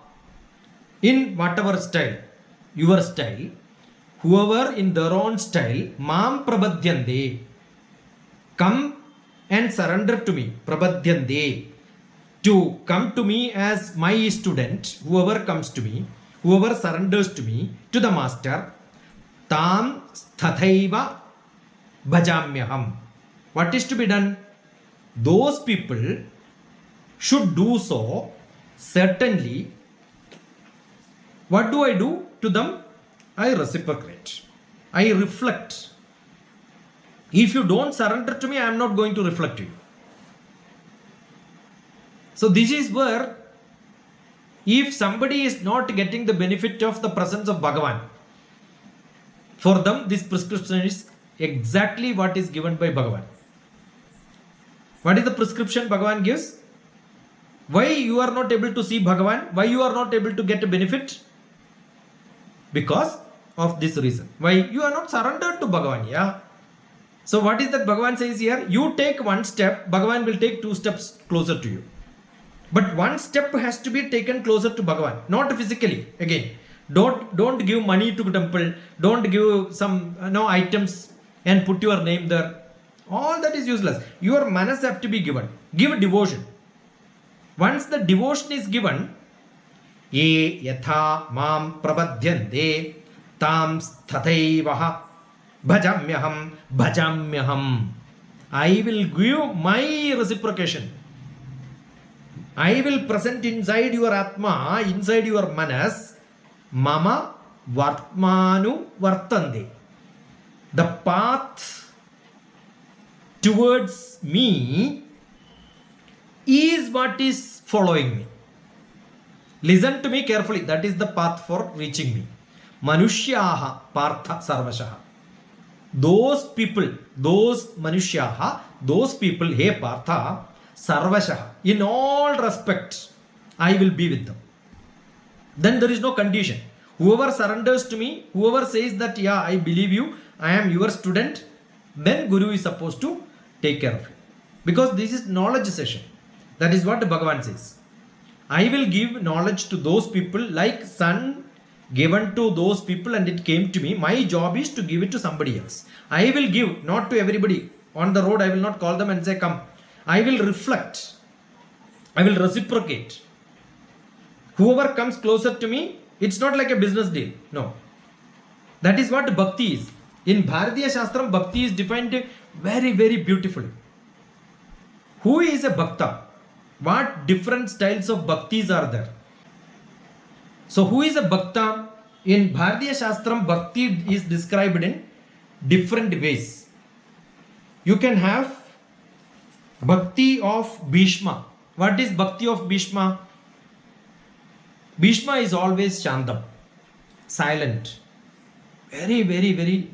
in whatever style, your style, whoever in their own style, mam prabhadyante, come and surrender to me, prabhadyante, to come to me as my student, whoever comes to me, whoever surrenders to me, to the master, tam stathaiva bhajamyaham. What is to be done? Those people should do so certainly. What do I do to them? I reciprocate. I reflect. If you don't surrender to me, I am not going to reflect to you. So this is where, if somebody is not getting the benefit of the presence of Bhagavan, for them this prescription is exactly what is given by Bhagavan. What is the prescription Bhagavan gives? Why you are not able to see Bhagavan? Why you are not able to get a benefit? Because of this reason. Why? You are not surrendered to Bhagavan. Yeah. So what is that Bhagavan says here? You take one step, Bhagavan will take 2 steps closer to you. But one step has to be taken closer to Bhagavan, not physically. Again, don't give money to temple, don't give some items and put your name there. All that is useless. Your manas have to be given. Give devotion. Once the devotion is given, ye yatha mam prabadhyante tam tathaivah bhajamyaham. I will give my reciprocation. I will present inside your Atma, inside your Manas, Mama Vartmanu Vartande. The path towards me is what is following me. Listen to me carefully. That is the path for reaching me. Manushyaha Partha Sarvashaha. Those people, those Manushyaha, those people, hey Partha, Sarvashaha, in all respects, I will be with them. Then there is no condition. Whoever surrenders to me, whoever says that, yeah, I believe you, I am your student, then Guru is supposed to take care of you. Because this is knowledge session. That is what Bhagavan says. I will give knowledge to those people like sun given to those people and it came to me. My job is to give it to somebody else. I will give, not to everybody. On the road, I will not call them and say, come. I will reflect. I will reciprocate. Whoever comes closer to me, it's not like a business deal. No. That is what bhakti is. In Bharatiya Shastram, bhakti is defined very, very beautifully. Who is a bhakta? What different styles of bhaktis are there? So who is a bhakta? In Bharatiya Shastram, bhakti is described in different ways. You can have bhakti of Bhishma. What is bhakti of Bhishma? Bhishma is always Shantam, silent, very, very, very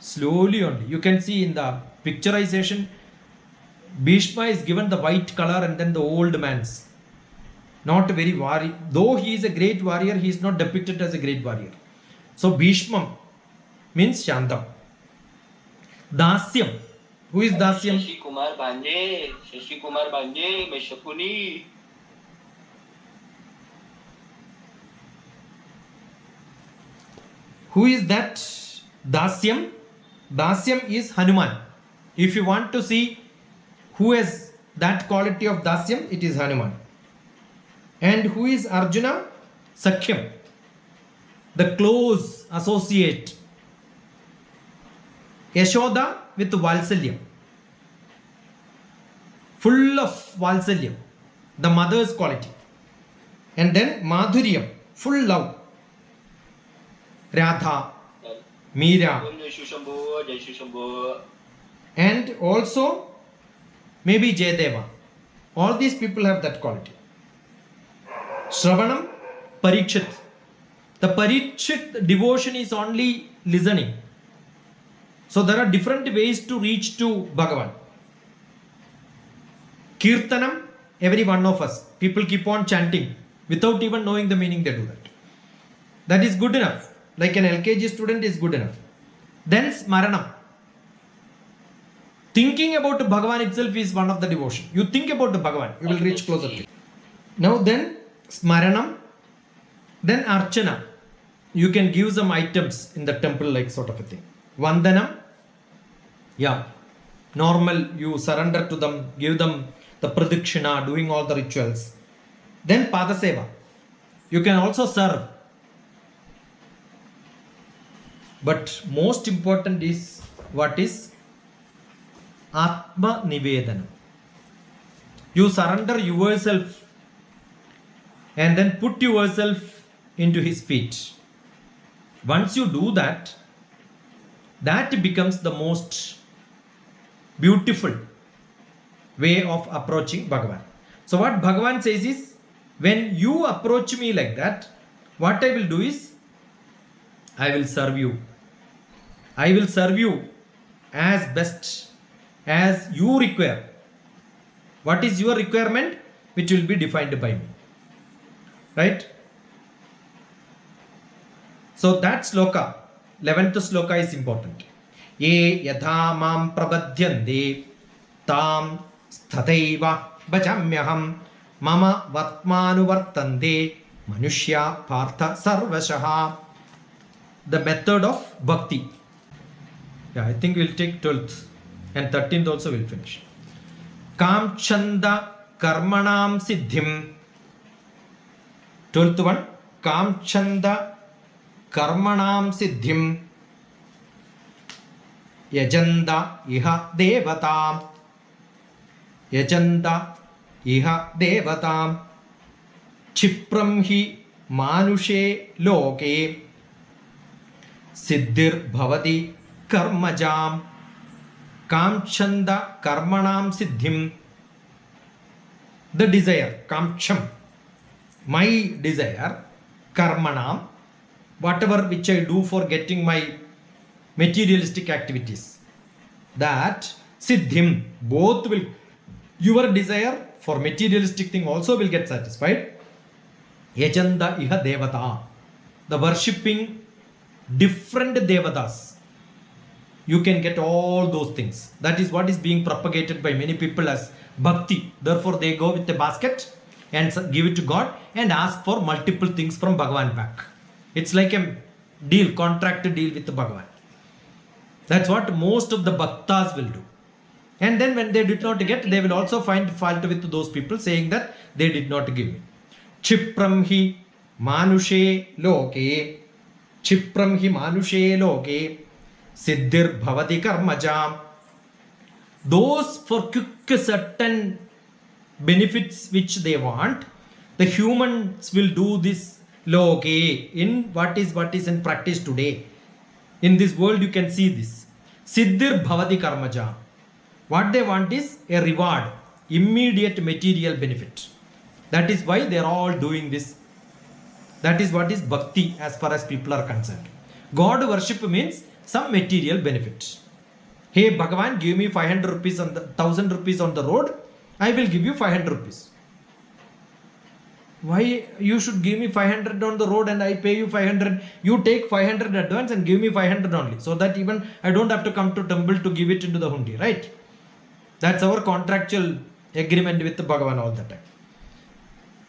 slowly only. You can see in the picturization, Bhishma is given the white color and then the old man's. Not very warrior. Though he is a great warrior, he is not depicted as a great warrior. So Bhishma means Shantam. Dasyam. Who is Dasyam? Shashi Kumar Banje, मैं Shakuni. Who is that Dasyam? Dasyam is Hanuman. If you want to see who has that quality of Dasyam, it is Hanuman. And who is Arjuna? Sakhyam, the close associate. Yashoda with Valsalyam, full of Valsalyam, the mother's quality. And then Madhuryam, full love. Radha, Meera, Jai Shri Shambhu. and also maybe Jayadeva. All these people have that quality. Shravanam, Parikshit. The Parikshit devotion is only listening. So there are different ways to reach to Bhagavan. Kirtanam, every one of us. People keep on chanting without even knowing the meaning, they do that. That is good enough. Like an LKG student is good enough. Then Smaranam. Thinking about Bhagavan itself is one of the devotion. You think about the Bhagavan, you will reach closer to it. Now then Smaranam, then Archana. You can give some items in the temple like sort of a thing. Vandanam, yeah, normal, you surrender to them, give them the pradikshina, doing all the rituals. Then Padaseva, you can also serve. But most important is what is Atma Nivedanam. You surrender yourself and then put yourself into his feet. Once you do that, that becomes the most beautiful way of approaching Bhagavan. So what Bhagavan says is, when you approach me like that, what I will do is, I will serve you. I will serve you as best as you require. What is your requirement? Which will be defined by me. Right? So that sloka, 11th sloka is important. Ye yatha mam prabadhyante tam stathaiva bhajamyaham mama vatmanuvartante manushya partha sarvashaha. The method of bhakti. Yeah, I think we'll take 12th and 13th also we'll finish. Kamchanda Karmanam Siddhim. 12th one. Kamchanda Karmanam Siddhim. Yajanda Iha Devatam. Yajanda Iha Devatam. Chipram hi Manushe Loke. Siddhir Bhavati Karmajam. Kamchanda Karmanam Siddhim. The desire, Kamcham, my desire, Karmanam, whatever which I do for getting my materialistic activities, that Siddhim, both will, your desire for materialistic thing also will get satisfied. Yajanda Iha Devata, the worshipping different Devatas, you can get all those things. That is what is being propagated by many people as Bhakti. Therefore, they go with a basket and give it to God and ask for multiple things from Bhagavan back. It's like a deal, contract deal with the Bhagavan. That's what most of the Bhaktas will do. And then when they did not get, they will also find fault with those people saying that they did not give me. Chipram hi manushe loke. Chipram hi manushe loke. Siddhir bhavati karmajam. Those for quick certain benefits which they want, the humans will do this loke in what is in practice today. In this world you can see this. Siddhir bhavati karmajam. What they want is a reward, immediate material benefit. That is why they are all doing this. That is what is bhakti as far as people are concerned. God worship means some material benefit. Hey Bhagavan, give me 500 rupees on the 1000 rupees on the road, I will give you 500 rupees. Why you should give me 500 on the road and I pay you 500? You take 500 advance and give me 500 only, so that even I don't have to come to temple to give it into the hundi, right? That's our contractual agreement with the Bhagavan all the time.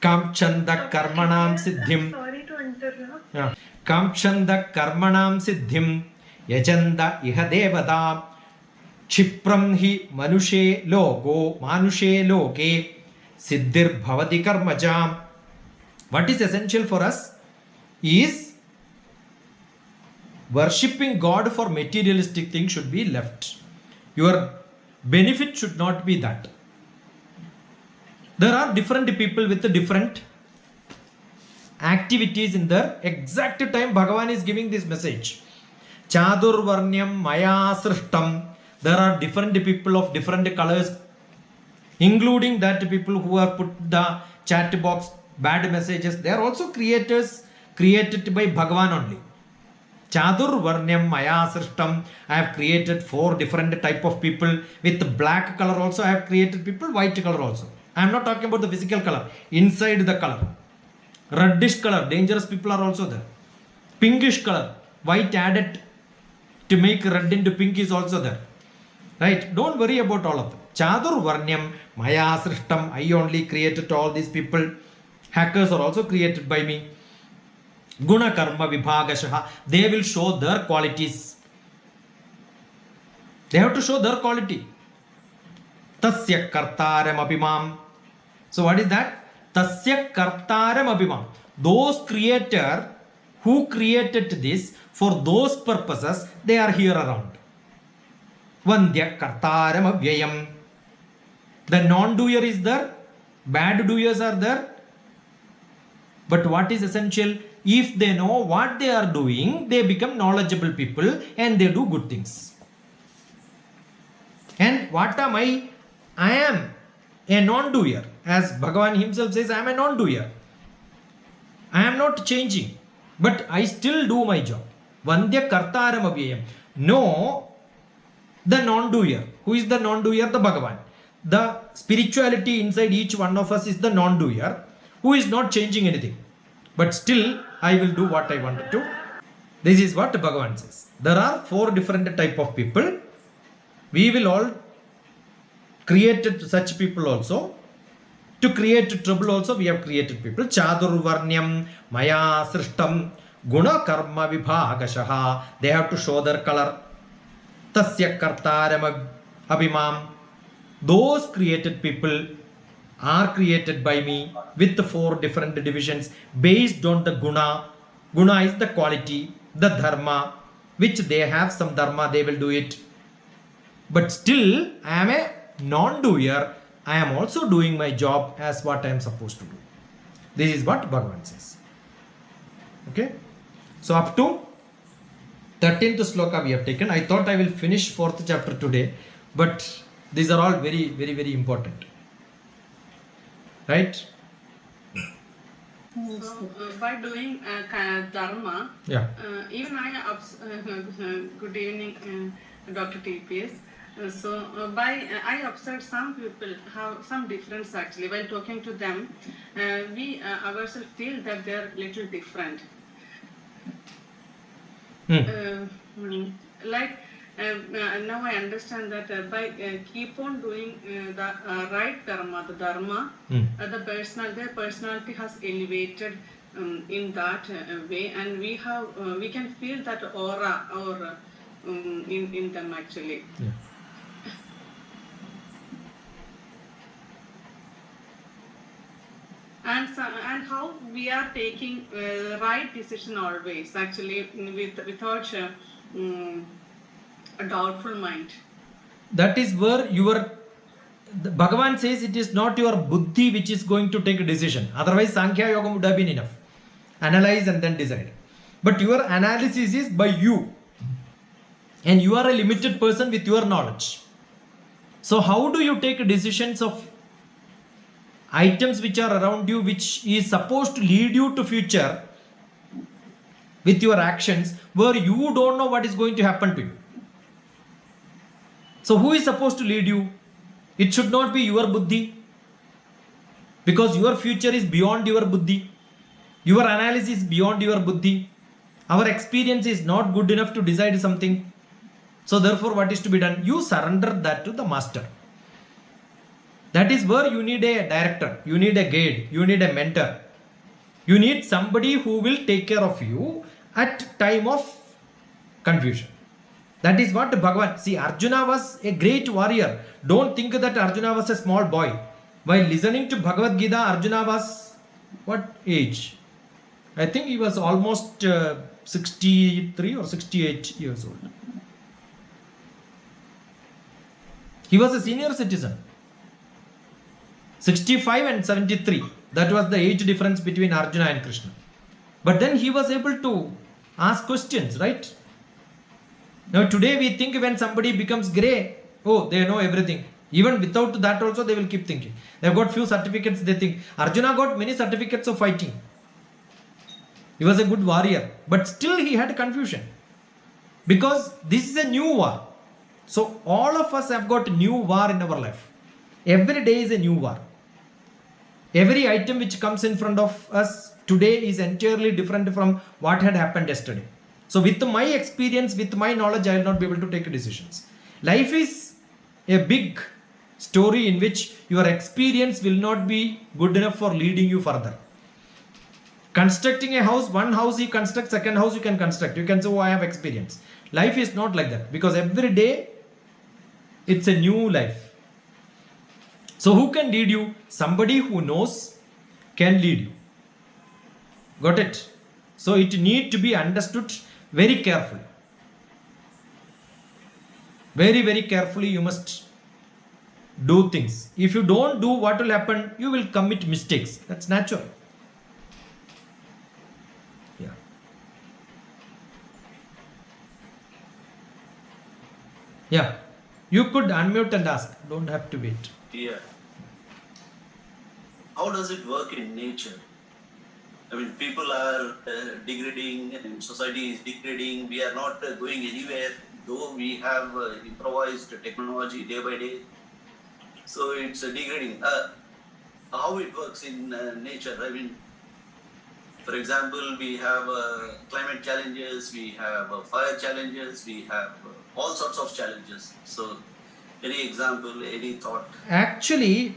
Kamchanda Karmanam Siddhim. Sorry to interrupt. Yeah. Kamchanda Karmanam Siddhim. Yajanda Iha Devata. Chipram hi Manushe Loke. Siddhir Bhavati Karmajam. What is essential for us is worshipping God for materialistic things should be left. Your benefit should not be that. There are different people with different activities in their exact time. Bhagavan is giving this message. Chadurvarnyam Maya Srishtam. There are different people of different colors, including that people who have put the chat box bad messages. They are also creators created by Bhagavan only. Chadurvarnyam Maya Srishtam. I have created 4 different type of people. With black color also I have created people, white color also. I am not talking about the physical color, inside the color. Reddish color, dangerous people are also there. Pinkish color, white added to make red into pink is also there. Right? Don't worry about all of them. Chadurvarnyam Maya Srishtam. I only created all these people. Hackers are also created by me. Guna Karma Vibhagashaha. They will show their qualities. They have to show their quality. Tasya Kartaram Abhimam. So what is that? Tasya Kartaram Abhimam. Those creator who created this for those purposes, they are here around. Vandya Kartaram Avyayam. The non-doer is there. Bad doers are there. But what is essential? If they know what they are doing, they become knowledgeable people and they do good things. And what am I? I am a non-doer. As Bhagavan himself says, I am a non-doer. I am not changing. But I still do my job. Vandya Kartaram Avyayam. No, the non-doer. Who is the non-doer? The Bhagavan. The spirituality inside each one of us is the non-doer who is not changing anything. But still, I will do what I want to. This is what Bhagavan says. There are 4 different type of people. We will all create such people also. To create trouble also, we have created people. Chadurvarnyam Maya Srishtam Guna Karma Vibhagashaha. They have to show their color. Tasya Kartaram Abhimam. Those created people are created by me with 4 different divisions based on the guna. Guna is the quality, the dharma, which they have some dharma, they will do it. But still, I am a non-doer. I am also doing my job as what I am supposed to do. This is what Bhagavan says. Okay. So up to 13th sloka we have taken. I thought I will finish 4th chapter today, but these are all very, very, very important. Right? So, by doing kind of dharma, Yeah. even good evening, Dr. TPS. I observed some people have some difference actually. While talking to them, we ourselves feel that they are little different. Like now I understand that by keep on doing the right dharma, the dharma, their personality has elevated in that way, and we can feel that aura or in them actually. Yeah. And how we are taking right decision always actually without a doubtful mind. That is where Bhagavan says it is not your buddhi which is going to take a decision. Otherwise, Sankhya Yoga would have been enough. Analyze and then decide. But your analysis is by you. And you are a limited person with your knowledge. So how do you take decisions of items which are around you, which is supposed to lead you to future with your actions, where you don't know what is going to happen to you? So who is supposed to lead you? It should not be your buddhi, because your future is beyond your buddhi. Your analysis is beyond your buddhi. Our experience is not good enough to decide something. So therefore, what is to be done? You surrender that to the master. That is where you need a director, you need a guide, you need a mentor. You need somebody who will take care of you at time of confusion. That is what Bhagavan. See, Arjuna was a great warrior. Don't think that Arjuna was a small boy. While listening to Bhagavad Gita, Arjuna was what age? I think he was almost 63 or 68 years old. He was a senior citizen. 65 and 73. That was the age difference between Arjuna and Krishna. But then he was able to ask questions, right? Now today we think when somebody becomes grey, oh, they know everything. Even without that also they will keep thinking. They've got few certificates, they think. Arjuna got many certificates of fighting. He was a good warrior. But still he had confusion. Because this is a new war. So all of us have got new war in our life. Every day is a new war. Every item which comes in front of us today is entirely different from what had happened yesterday. So with my experience, with my knowledge, I will not be able to take decisions. Life is a big story in which your experience will not be good enough for leading you further. Constructing a house, one house you construct, second house you can construct. You can say, oh, I have experience. Life is not like that, because every day it's a new life. So who can lead you? Somebody who knows can lead you. Got it? So it need to be understood very carefully. Very, very carefully you must do things. If you don't do, what will happen? You will commit mistakes. That's natural. Yeah. Yeah. You could unmute and ask. Don't have to wait. Yeah. How does it work in nature? I mean, people are degrading and society is degrading. We are not going anywhere, though we have improvised technology day by day. So it's degrading. How it works in nature? I mean, for example, we have climate challenges, we have fire challenges, we have all sorts of challenges. So, any example, any thought? Actually,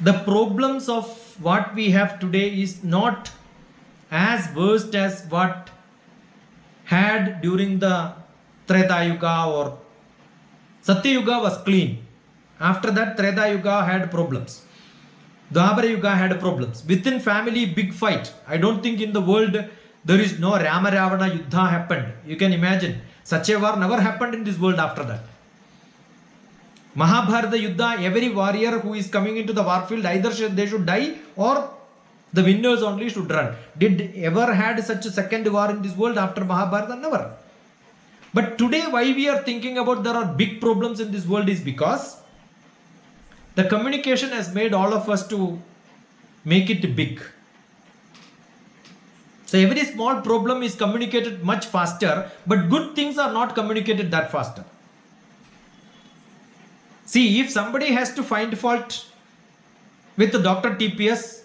the problems of what we have today is not as worst as what had during the Treta Yuga or Satya Yuga was clean. After that, Treta Yuga had problems. Dwapara Yuga had problems. Within family, big fight. I don't think in the world there is no Rama Ravana Yuddha happened. You can imagine. Such a war never happened in this world after that. Mahabharata Yuddha, every warrior who is coming into the war field, either they should die or the winners only should run. Did ever had such a second war in this world after Mahabharata? Never. But today why we are thinking about there are big problems in this world is because the communication has made all of us to make it big. So every small problem is communicated much faster, but good things are not communicated that faster. See, if somebody has to find fault with Dr. TPS,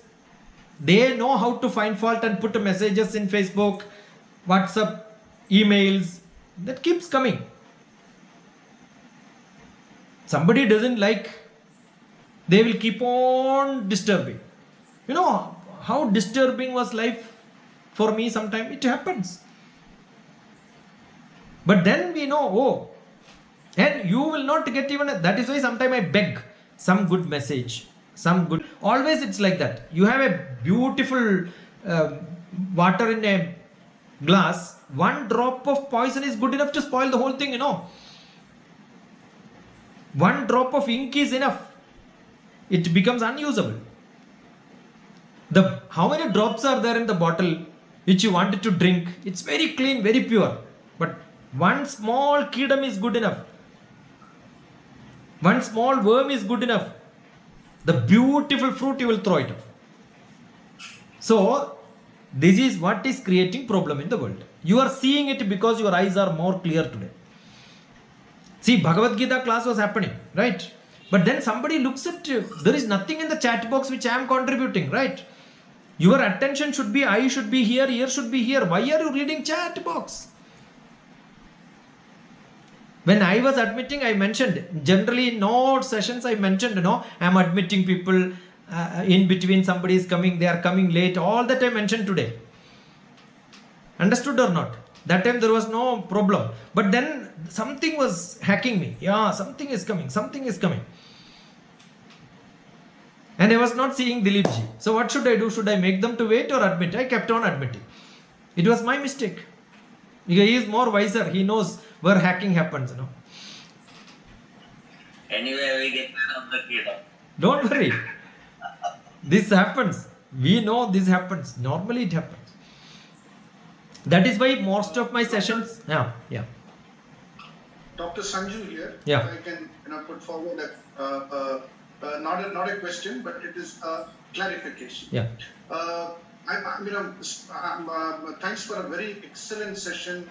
they know how to find fault and put messages in Facebook, WhatsApp, emails, that keeps coming. Somebody doesn't like, they will keep on disturbing. You know how disturbing was life for me sometime? It happens. But then we know, oh, and you will not get even, that is why sometimes I beg some good message, some good, always it's like that. You have a beautiful water in a glass, one drop of poison is good enough to spoil the whole thing, you know. One drop of ink is enough. It becomes unusable. How many drops are there in the bottle which you wanted to drink? It's very clean, very pure. But one small kingdom is good enough. One small worm is good enough. The beautiful fruit you will throw it off. So, this is what is creating problem in the world. You are seeing it because your eyes are more clear today. See, Bhagavad Gita class was happening, right? But then somebody looks at you. There is nothing in the chat box which I am contributing, right? Your attention should be, I should be here, ear should be here. Why are you reading chat box? When I was admitting, I mentioned, generally in no sessions I mentioned, I am admitting people in between, somebody is coming, they are coming late. All that I mentioned today. Understood or not? That time there was no problem. But then something was hacking me. Yeah, something is coming. And I was not seeing Dilipji. So what should I do? Should I make them to wait or admit? I kept on admitting. It was my mistake. Because he is more wiser. He knows where hacking happens. Anyway, we get rid of the kid. Don't worry. This happens. We know this happens. Normally it happens. That is why most of my sessions. Yeah. Dr. Sanju here. Yeah. I can put forward not a question, but it is a clarification. Yeah. Thanks for a very excellent session.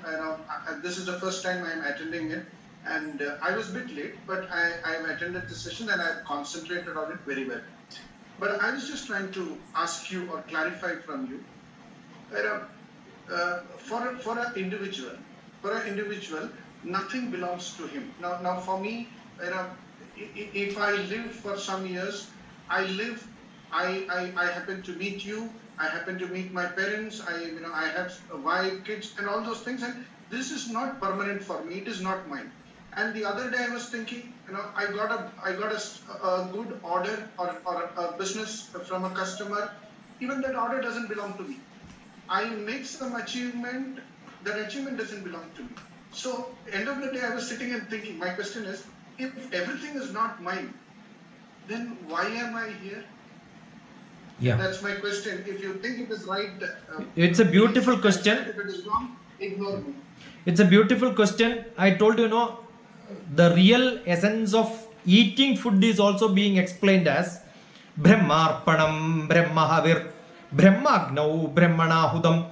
This is the first time I am attending it, and I was a bit late, but I have attended the session and I have concentrated on it very well. But I was just trying to ask you or clarify from you. For an individual, nothing belongs to him. Now for me, if I live for some years, I happen to meet you, I happen to meet my parents, I have a wife, kids, and all those things, and this is not permanent for me. It is not mine. And the other day I was thinking, I got a good order or a business from a customer. Even that order doesn't belong to me. I make some achievement, that achievement doesn't belong to me. So, end of the day, I was sitting and thinking, my question is, if everything is not mine, then why am I here? Yeah. That's my question. If you think it is right, It's a beautiful question. If it is wrong, ignore me. It's a beautiful question. I told you, the real essence of eating food is also being explained as Brahmarpanam, Brahmahavir, Brahmagnau, Brahmanahudam.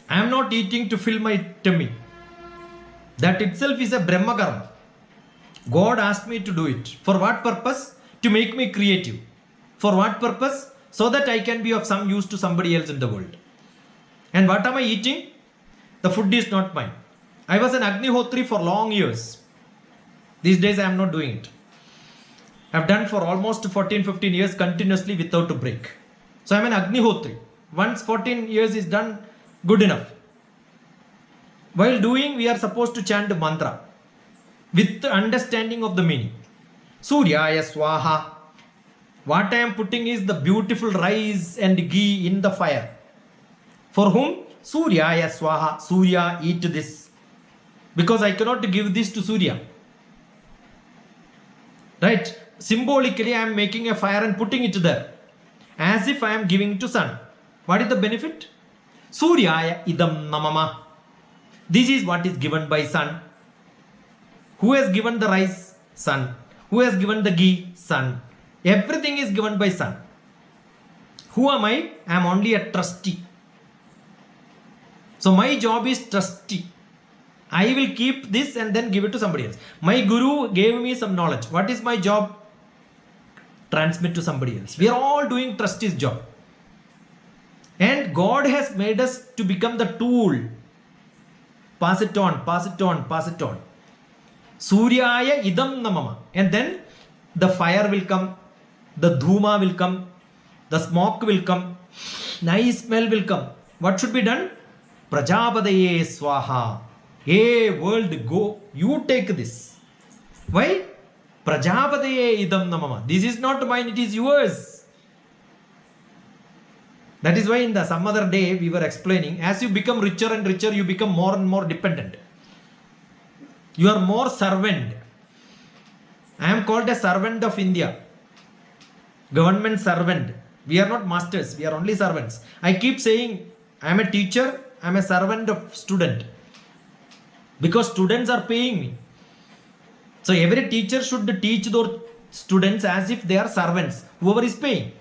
I am not eating to fill my tummy. That itself is a Brahma karma. God asked me to do it. For what purpose? To make me creative. For what purpose? So that I can be of some use to somebody else in the world. And what am I eating? The food is not mine. I was an Agnihotri for long years. These days I am not doing it. I have done for almost 14-15 years continuously without a break. So I am an Agnihotri. Once 14 years is done, good enough. While doing, we are supposed to chant the mantra with the understanding of the meaning. Suryaya Swaha. What I am putting is the beautiful rice and ghee in the fire. For whom? Suryaya Swaha. Surya, eat this. Because I cannot give this to Surya. Right? Symbolically, I am making a fire and putting it there. As if I am giving to sun. What is the benefit? Suryaya idam namama. This is what is given by sun. Who has given the rice? Sun. Who has given the ghee? Sun. Everything is given by sun. Who am I? I am only a trustee. So my job is trustee. I will keep this and then give it to somebody else. My guru gave me some knowledge. What is my job? Transmit to somebody else. We are all doing trustee's job. And God has made us to become the tool. Pass it on, pass it on, pass it on. Suryaya idam namama. And then the fire will come, the dhuma will come, the smoke will come, nice smell will come. What should be done? Prajapadaye swaha. Hey world, go, you take this. Why? Prajapadaye idam namama. This is not mine, it is yours. That is why in the some other day we were explaining, as you become richer and richer, you become more and more dependent. You are more servant. I am called a servant of India. Government servant. We are not masters, we are only servants. I keep saying, I am a teacher, I am a servant of student. Because students are paying me. So every teacher should teach those students as if they are servants, whoever is paying.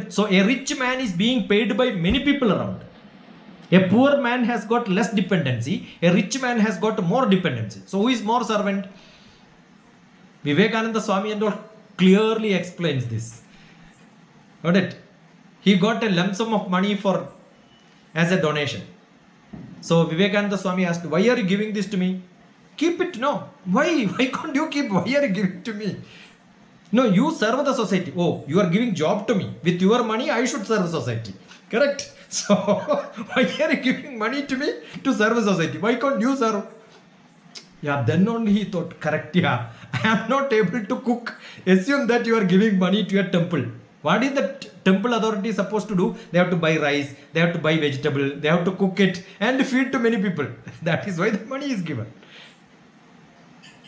So a rich man is being paid by many people around. A poor man has got less dependency. A rich man has got more dependency. So who is more servant? Vivekananda Swami and all clearly explains this. Got it? He got a lump sum of money as a donation. So Vivekananda Swami asked, why are you giving this to me? Keep it. No. Why? Why can't you keep? Why are you giving to me? No, you serve the society. Oh, you are giving job to me. With your money, I should serve society. Correct? So, why are you giving money to me to serve society? Why can't you serve? Yeah, then only he thought, correct, yeah. I am not able to cook. Assume that you are giving money to a temple. What is the temple authority supposed to do? They have to buy rice, they have to buy vegetable, they have to cook it and feed to many people. That is why the money is given.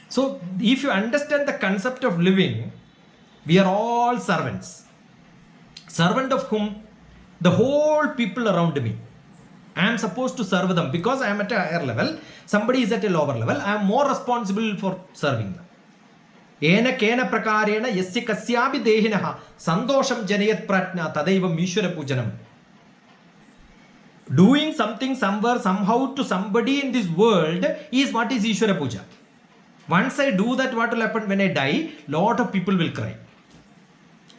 So, if you understand the concept of living, we are all servants. Servant of whom? The whole people around me. I am supposed to serve them because I am at a higher level. Somebody is at a lower level. I am more responsible for serving them. Ena kena prakarena yasya kasyabi dehinaha sandosham janayat pratna tadaivam ishvara pujanam. Doing something somewhere, somehow to somebody in this world is what is Ishvara Puja. Once I do that, what will happen? When I die, lot of people will cry.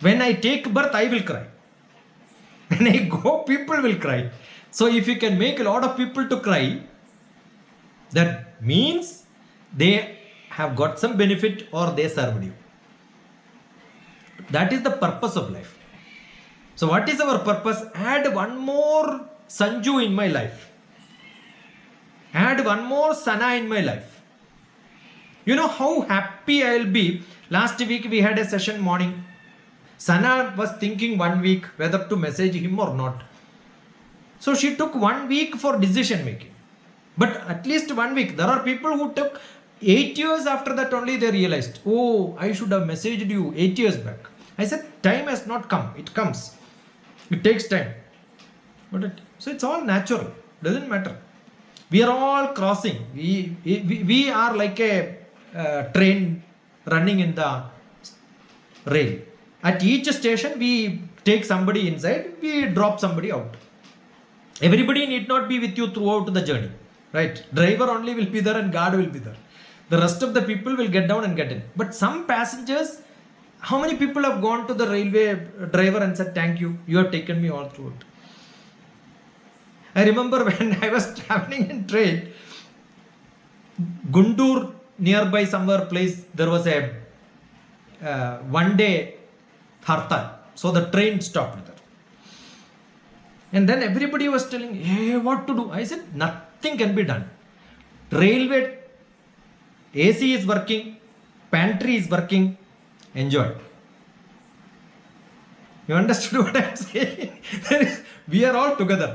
When I take birth, I will cry. When I go, people will cry. So if you can make a lot of people to cry, that means they have got some benefit or they served you. That is the purpose of life. So what is our purpose? Add one more Sanju in my life. Add one more Sana in my life. You know how happy I will be. Last week we had a session morning. Sana was thinking 1 week whether to message him or not. So she took 1 week for decision making. But at least 1 week. There are people who took 8 years after that only they realized, oh, I should have messaged you 8 years back. I said, time has not come. It comes. It takes time. So it's all natural. Doesn't matter. We are all crossing. We are like a train running in the rail. At each station, we take somebody inside, we drop somebody out. Everybody need not be with you throughout the journey. Right? Driver only will be there and guard will be there. The rest of the people will get down and get in. But some passengers, how many people have gone to the railway driver and said, thank you, you have taken me all through it. I remember when I was traveling in train, Guntur, nearby somewhere place, there was a 1 day hartal. So the train stopped there. And then everybody was telling, hey, what to do? I said, nothing can be done. Railway AC is working, pantry is working, enjoy. You understood what I'm saying? We are all together.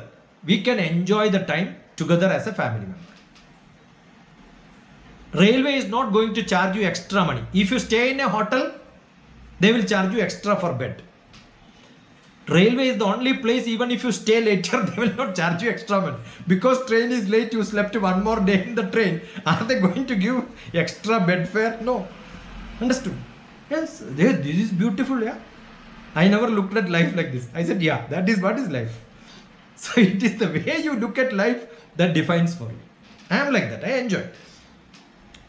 We can enjoy the time together as a family member. Railway is not going to charge you extra money. If you stay in a hotel, they will charge you extra for bed. Railway is the only place, even if you stay later, they will not charge you extra money. Because train is late, you slept one more day in the train. Are they going to give extra bed fare? No. Understood? Yes, this is beautiful, yeah. I never looked at life like this. I said, yeah, that is what is life. So it is the way you look at life that defines for you. I am like that. I enjoy it.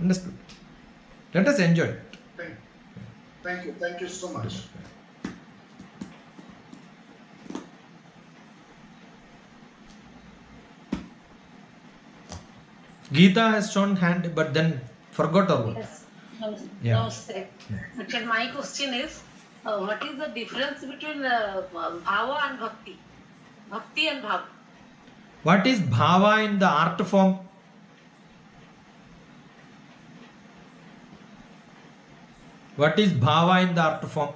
Understood? Let us enjoy it. Thank you so much. Geeta has shown hand, but then forgot or what? Yes. Yeah. No, sir. Actually, my question is, what is the difference between bhava and bhakti? Bhakti and bhava. What is bhava in the art form? What is bhava in the art form?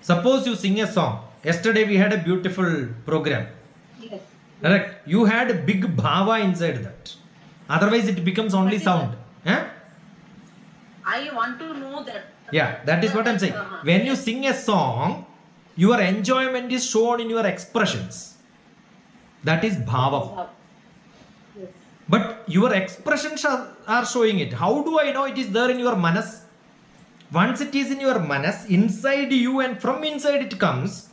Suppose you sing a song. Yesterday we had a beautiful program. Yes. Correct? You had a big bhava inside that. Otherwise it becomes only sound. Eh? I want to know that. Yeah, that is what I'm saying. When you sing a song, your enjoyment is shown in your expressions. That is bhava. Yes. But your expressions are showing it. How do I know it is there in your manas? Once it is in your manas, inside you and from inside it comes,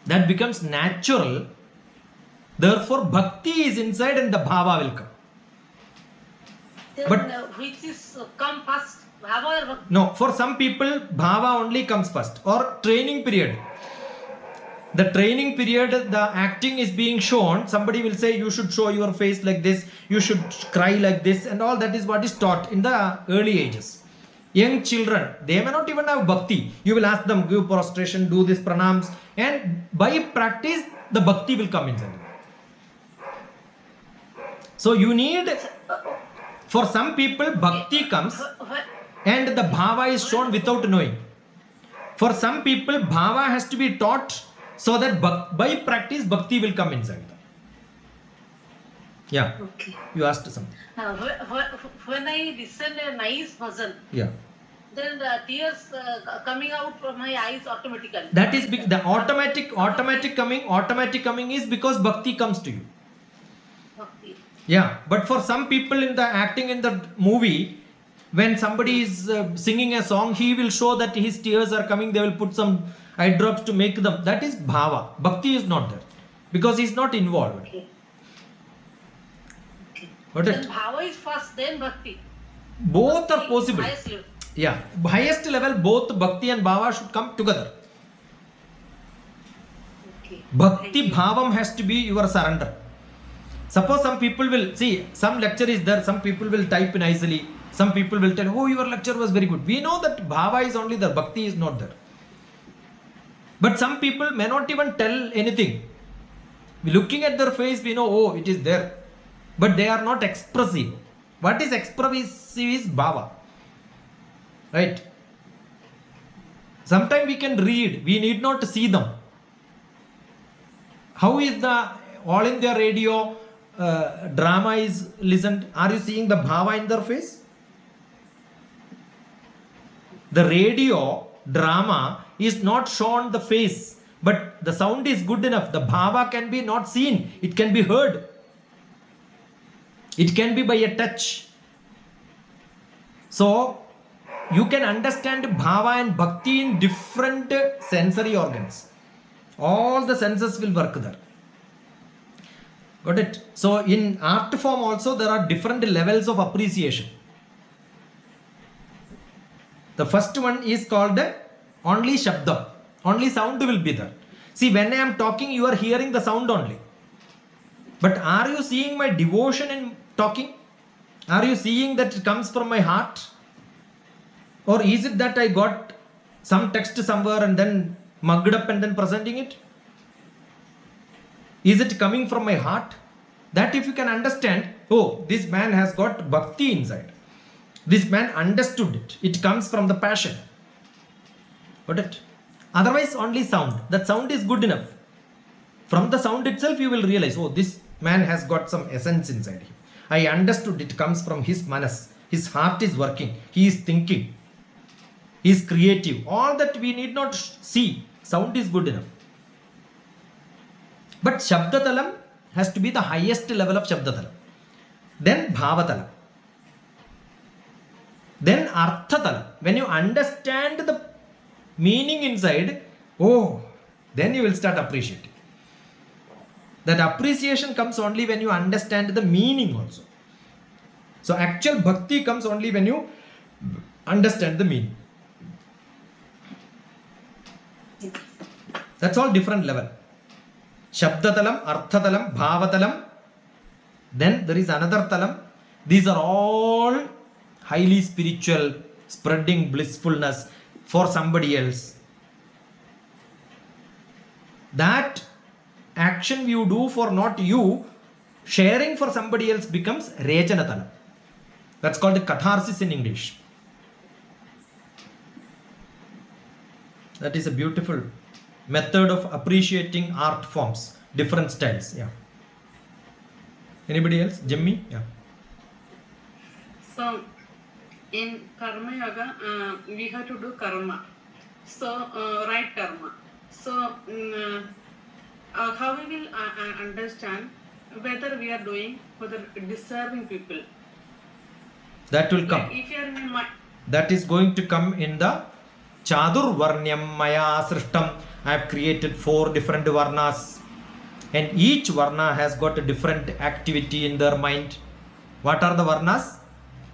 that becomes natural. Therefore, bhakti is inside and the bhava will come. Then But- which is come first, bhava or bhakti? No, for some people, bhava only comes first. Or training period. The training period, the acting is being shown. Somebody will say, you should show your face like this, you should cry like this, and all that is what is taught in the early ages. Young children, they may not even have bhakti. You will ask them, give prostration, do this pranams, and by practice, the bhakti will come inside. So you need, for some people, bhakti comes and the bhava is shown without knowing. For some people, bhava has to be taught so that by practice, bhakti will come inside. Yeah, Okay. you asked something. When I listen a nice bhajan, Yeah. then the tears coming out from my eyes automatically. That is the automatic coming is because bhakti comes to you. Bhakti. Yeah, but for some people in the acting in the movie, when somebody is singing a song, he will show that his tears are coming. They will put some eye drops to make them. That is bhava. Bhakti is not there because he is not involved. Okay. Got Then it? bhava is first, then bhakti. Both are possible. Highest level. Yeah, highest level, both bhakti and bhava should come together. Okay. Bhakti Thank you. bhavam has to be your surrender. Suppose some people will see, some lecture is there, some people will type nicely, some people will tell, oh, your lecture was very good. We know that bhava is only there, bhakti is not there. But some people may not even tell anything. Looking at their face, we know, oh, it is there. But they are not expressive. What is expressive is bhava. Right? Sometimes we can read, we need not see them. How is the All India Radio drama is listened? Are you seeing the bhava in their face? The radio drama is not shown the face, but the sound is good enough. The bhava can be not seen, it can be heard. It can be by a touch. So, you can understand bhava and bhakti in different sensory organs. All the senses will work there. Got it? So, in art form also there are different levels of appreciation. The first one is called only shabdam. Only sound will be there. See, when I am talking, you are hearing the sound only. But are you seeing my devotion in talking? Are you seeing that it comes from my heart? Or is it that I got some text somewhere and then mugged up and then presenting it? Is it coming from my heart? That if you can understand, oh, this man has got bhakti inside. This man understood it. It comes from the passion. Got it? Otherwise, only sound. That sound is good enough. From the sound itself, you will realize, oh, this man has got some essence inside him. I understood it comes from his manas. His heart is working. He is thinking. He is creative. All that we need not see. Sound is good enough. But Shabdatalam has to be the highest level of Shabdatalam. Then Bhavatalam. Then Arthatalam. When you understand the meaning inside, oh, then you will start appreciating. That appreciation comes only when you understand the meaning also. So actual bhakti comes only when you understand the meaning. That's all different level. Shabdatalam, Arthatalam, Bhavatalam. Then there is another talam. These are all highly spiritual, spreading blissfulness for somebody else. That action you do for not you, sharing for somebody else becomes Rejanatalam. That's called catharsis in English. That is a beautiful method of appreciating art forms, different styles. Yeah. Anybody else? Jimmy? Yeah. So in karma yoga, we have to do karma. So right karma. So how we will understand whether we are doing for the deserving people? That will come. Like if you are in my That is going to come in the Chadur Varnyam Maya Srishtam. I have created 4 different Varnas. And each Varna has got a different activity in their mind. What are the Varnas?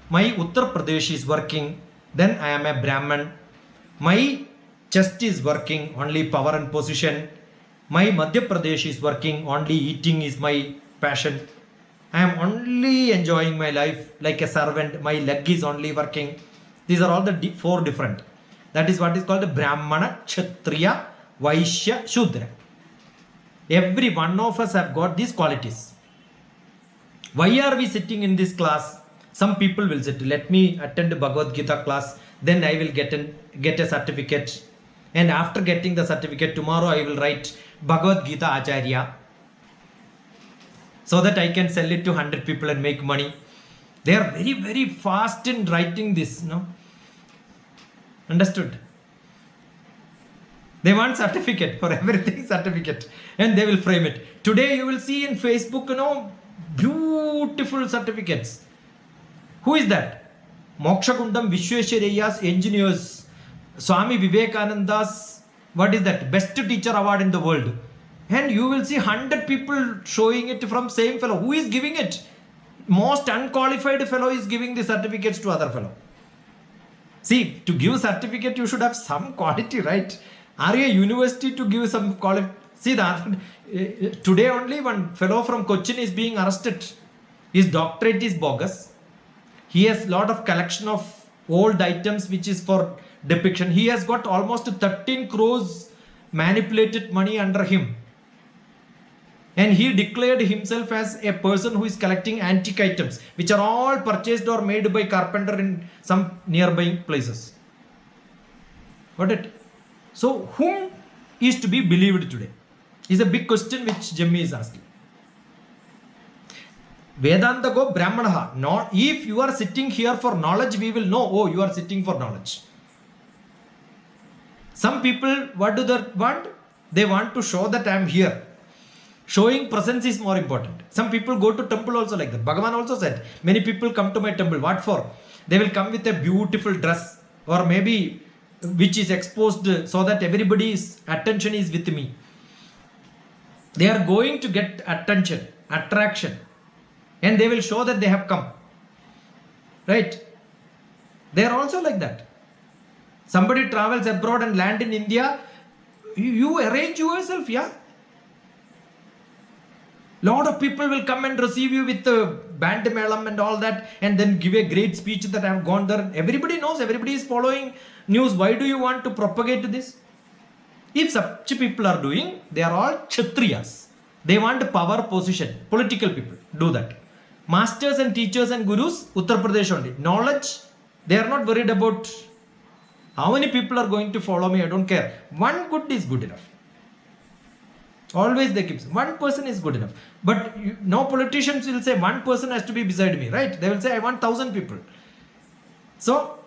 My Uttar Pradesh is working. Then I am a Brahman. My chest is working, only power and position. My Madhya Pradesh is working, only eating is my passion. I am only enjoying my life like a servant. My leg is only working. These are all the 4 different. That is what is called Brahmana, Kshatriya, Vaishya, Shudra. Every one of us have got these qualities. Why are we sitting in this class? Some people will sit, let me attend a Bhagavad Gita class, then I will get a certificate. And after getting the certificate, tomorrow I will write Bhagavad Gita Acharya, so that I can sell it to 100 people and make money. They are very, very fast in writing this, no? Understood? They want certificate for everything, certificate, and they will frame it. Today you will see in Facebook, beautiful certificates. Who is that? Mokshakundam Vishweshwarya's engineers, Swami Vivekananda's, what is that? Best teacher award in the world. And you will see 100 people showing it from same fellow. Who is giving it? Most unqualified fellow is giving the certificates to other fellow. See, to give certificate, you should have some quality, right? Are you a university to give some quality? See that today only one fellow from Cochin is being arrested. His doctorate is bogus. He has lot of collection of old items which is for depiction. He has got almost 13 crores manipulated money under him. And he declared himself as a person who is collecting antique items, which are all purchased or made by carpenter in some nearby places. Got it? So, whom is to be believed today? Is a big question which Jimmy is asking. Vedanta go Brahmanaha. Not if you are sitting here for knowledge, we will know, oh, you are sitting for knowledge. Some people, what do they want? They want to show that I am here. Showing presence is more important. Some people go to temple also like that. Bhagavan also said, many people come to my temple. What for? They will come with a beautiful dress, or maybe which is exposed so that everybody's attention is with me. They are going to get attention, attraction, and they will show that they have come. Right? They are also like that. Somebody travels abroad and land in India, you arrange yourself, yeah? Lot of people will come and receive you with the band melam and all that, and then give a great speech that I have gone there. Everybody knows, everybody is following news. Why do you want to propagate this? If such people are doing, they are all Kshatriyas. They want power, position. Political people do that. Masters and teachers and gurus, Uttar Pradesh only. Knowledge They are not worried about how many people are going to follow me. I don't care. One good is good enough. Always they keep saying, one person is good enough. But no politicians will say one person has to be beside me, right? They will say I want 1,000 people. So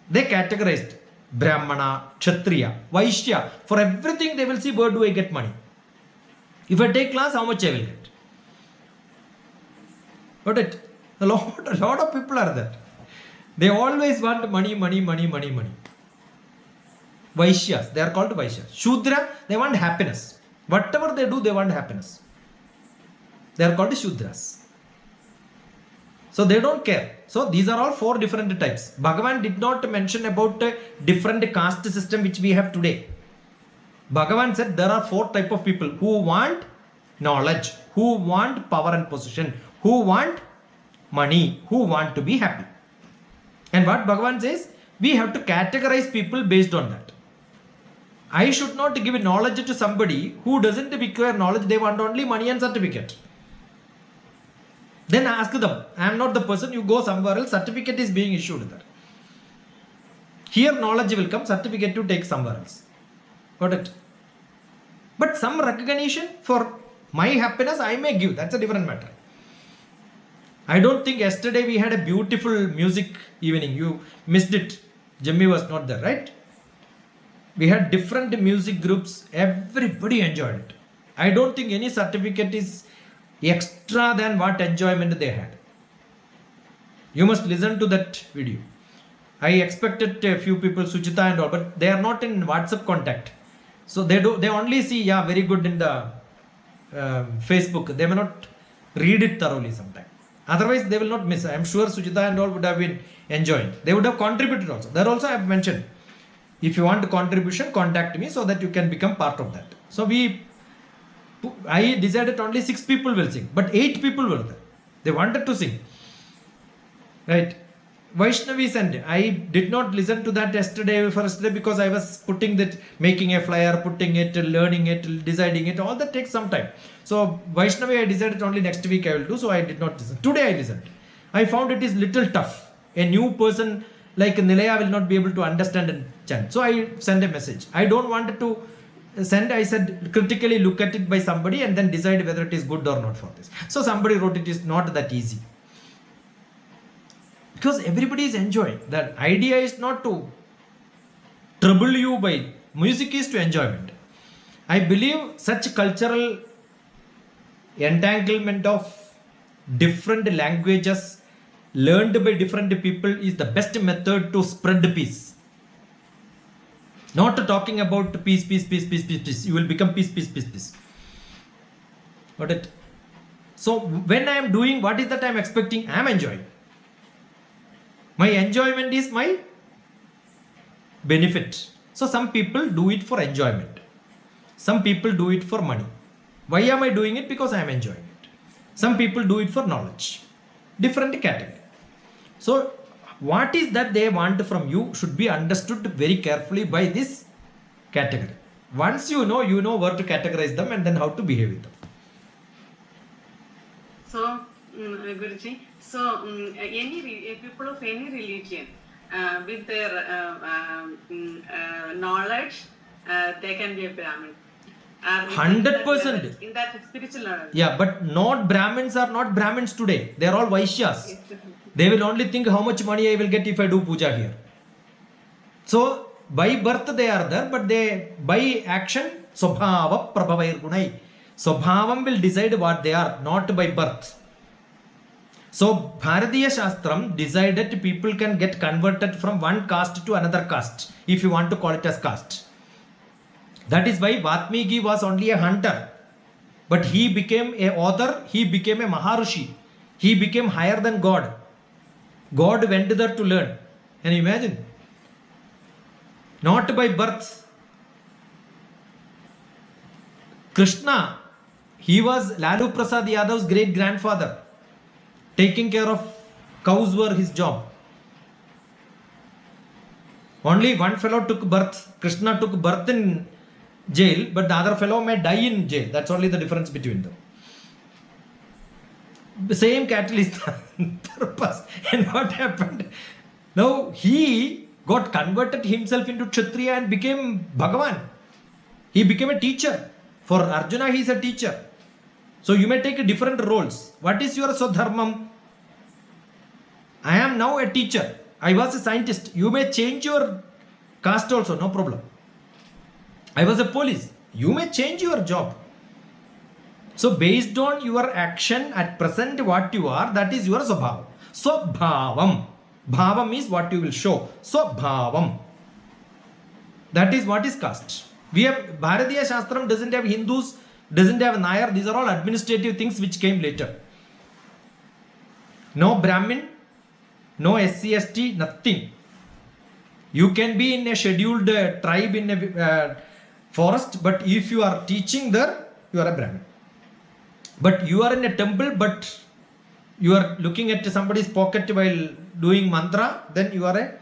they categorized Brahmana, Kshatriya, Vaishya. For everything they will see where do I get money. If I take class, how much I will get. Got it? A lot of people are there. They always want money. Vaishyas, they are called Vaishyas. Shudra, they want happiness. Whatever they do, they want happiness. They are called Shudras. So they don't care. So these are all 4 different types. Bhagavan did not mention about a different caste system which we have today. Bhagavan said there are 4 types of people who want knowledge, who want power and position, who want money, who want to be happy. And what Bhagavan says, we have to categorize people based on that. I should not give knowledge to somebody who doesn't require knowledge, they want only money and certificate. Then ask them, I am not the person, you go somewhere else, certificate is being issued there. Here knowledge will come, certificate to take somewhere else. Got it? But some recognition for my happiness I may give, that's a different matter. I don't think yesterday we had a beautiful music evening. You missed it. Jimmy was not there, right? We had different music groups. Everybody enjoyed it. I don't think any certificate is extra than what enjoyment they had. You must listen to that video. I expected a few people, Suchita and all, but they are not in WhatsApp contact. So they only see, yeah, very good in the Facebook. They may not read it thoroughly sometimes. Otherwise, they will not miss. I am sure Suchita and all would have been enjoying. They would have contributed also. There also I have mentioned, if you want a contribution, contact me so that you can become part of that. So I decided only 6 people will sing, but 8 people were there. They wanted to sing. Right? Vaishnavi sent. I did not listen to that first day because I was putting that, making a flyer, putting it, learning it, deciding it. All that takes some time. So Vaishnavi, I decided only next week I will do. So I did not listen. Today I listened. I found it is little tough. A new person like Nilaya will not be able to understand and chant. So I sent a message. I don't want to send. I said critically look at it by somebody and then decide whether it is good or not for this. So somebody wrote it is not that easy. Because everybody is enjoying. The idea is not to trouble you by music, is to enjoyment. I believe such cultural entanglement of different languages learned by different people is the best method to spread peace. Not talking about peace. You will become peace. Got it? So when I am doing, what is that I am expecting? I am enjoying. My enjoyment is my benefit. So some people do it for enjoyment. Some people do it for money. Why am I doing it? Because I am enjoying it. Some people do it for knowledge. Different category. So what is that they want from you should be understood very carefully by this category. Once you know where to categorize them and then how to behave with them. So, Guruji, so any people of any religion with their knowledge, they can be a Brahmin. 100%. In that spiritual knowledge. Yeah, but not Brahmins are not Brahmins today. They are all Vaishyas. They will only think how much money I will get if I do puja here. So by birth they are there, but they by action, Swabhava Prabhavair Gunai. Swabhavam will decide what they are, not by birth. So Bharatiya Shastram decided people can get converted from one caste to another caste, if you want to call it as caste. That is why Vatmiki was only a hunter, but he became a author, he became a Maharishi, he became higher than God. God went there to learn. Can you imagine? Not by birth. Krishna, he was Lalu Prasad Yadav's great grandfather. Taking care of cows were his job. Only one fellow took birth. Krishna took birth in jail, but the other fellow may die in jail. That's only the difference between them. The same cattle is the purpose. And what happened? Now he got converted himself into Kshatriya and became Bhagavan. He became a teacher. For Arjuna, he is a teacher. So you may take different roles. What is your Swadharmam? I am now a teacher. I was a scientist. You may change your caste also, no problem. I was a police. You may change your job. So based on your action at present, what you are, that is your Swabhavam. Swabhavam. Bhavam is what you will show. Swabhavam. That is what is caste. We have Bharatiya Shastram doesn't have Hindus, doesn't have Nayar. These are all administrative things which came later. No Brahmin, no SC, ST, nothing. You can be in a scheduled tribe in a forest, but if you are teaching there, you are a Brahmin. But you are in a temple, but you are looking at somebody's pocket while doing mantra, then you are a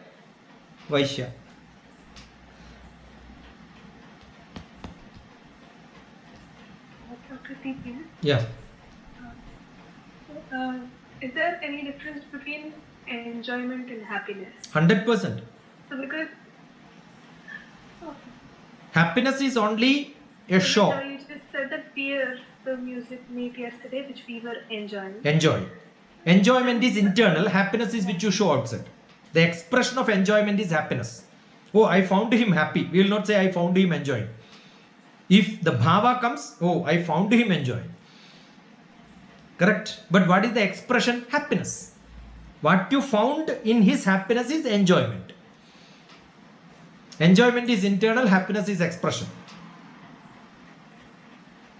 Vaishya. Dr. TP, Yeah. is there any difference between enjoyment and happiness? 100%. So because Happiness is only a show. you just said that we heard the music meet yesterday, which we were enjoying. Enjoy. Enjoyment is internal, happiness is which you show outside. The expression of enjoyment is happiness. Oh, I found him happy. We will not say I found him enjoying. If the bhava comes, oh, I found him enjoying. Correct. But what is the expression? Happiness. What you found in his happiness is enjoyment. Enjoyment is internal, happiness is expression.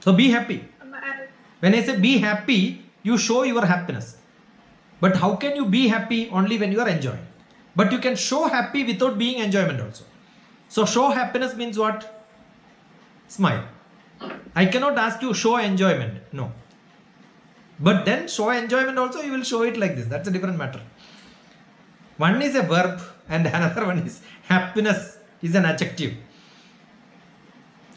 So be happy. When I say be happy, you show your happiness. But how can you be happy only when you are enjoying? But you can show happy without being enjoyment also. So show happiness means what? Smile. I cannot ask you show enjoyment. No. But then show enjoyment also, you will show it like this. That's a different matter. One is a verb and another one is happiness is an adjective.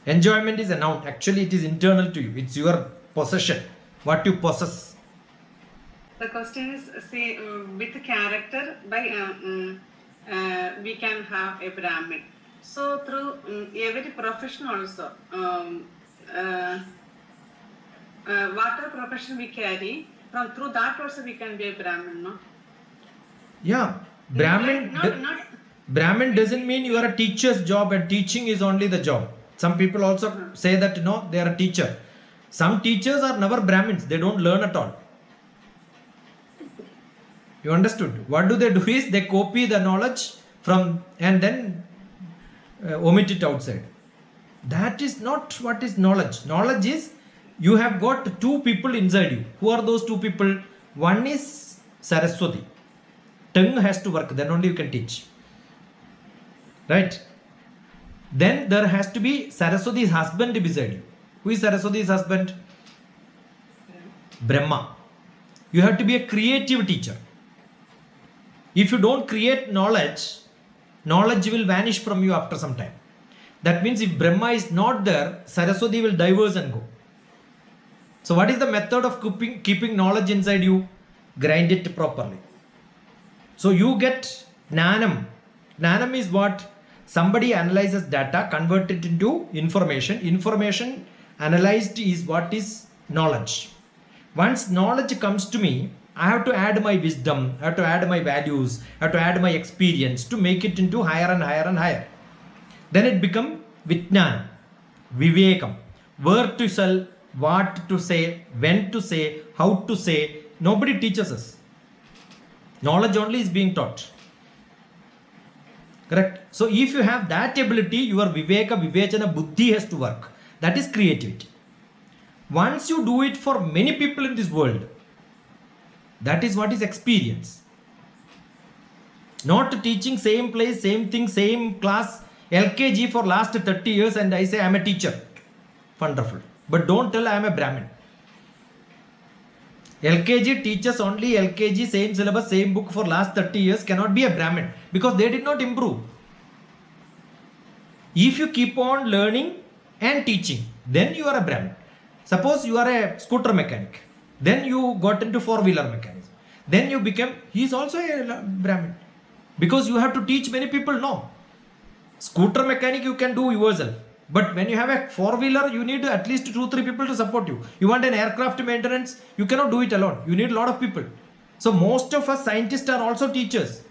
Enjoyment is a noun. Actually, it is internal to you. It's your possession. What you possess. The question is, say, with character, we can have a Brahmin. So through every profession also, whatever profession we carry, through that also we can be a Brahmin, no? Yeah. Brahmin doesn't mean you are a teacher's job and teaching is only the job. Some people also say that no, they are a teacher. Some teachers are never Brahmins. They don't learn at all. You understood? What do? Is they copy the knowledge from and then omit it outside. That is not what is knowledge. Knowledge is you have got two people inside you. Who are those two people? One is Saraswati. Tongue has to work, then only you can teach. Right? Then there has to be Saraswati's husband beside you. Who is Saraswati's husband? Brahma. You have to be a creative teacher. If you don't create knowledge, knowledge will vanish from you after some time. That means if Brahma is not there, Saraswati will diverge and go. So what is the method of keeping knowledge inside you? Grind it properly. So you get Gnanam. Gnanam is what? Somebody analyzes data, convert it into information. Information analyzed is what is knowledge. Once knowledge comes to me, I have to add my wisdom, I have to add my values, I have to add my experience to make it into higher and higher and higher. Then it becomes Vijnana, Vivekam. Where to sell, what to say, when to say, how to say. Nobody teaches us. Knowledge only is being taught. Correct? So if you have that ability, your Viveka, Vivechana, Buddhi has to work. That is creativity. Once you do it for many people in this world, that is what is experience. Not teaching same place, same thing, same class, LKG for last 30 years and I say I am a teacher. Wonderful. But don't tell I am a Brahmin. LKG teaches only LKG, same syllabus, same book for last 30 years cannot be a Brahmin because they did not improve. If you keep on learning and teaching, then you are a Brahmin. Suppose you are a scooter mechanic. Then you got into four-wheeler mechanism. Then you became, he is also a Brahmin. because you have to teach many people. No. Scooter mechanic you can do yourself. But when you have a four-wheeler, you need at least 2-3 people to support you. You want an aircraft maintenance, you cannot do it alone. You need a lot of people. So most of us scientists are also teachers.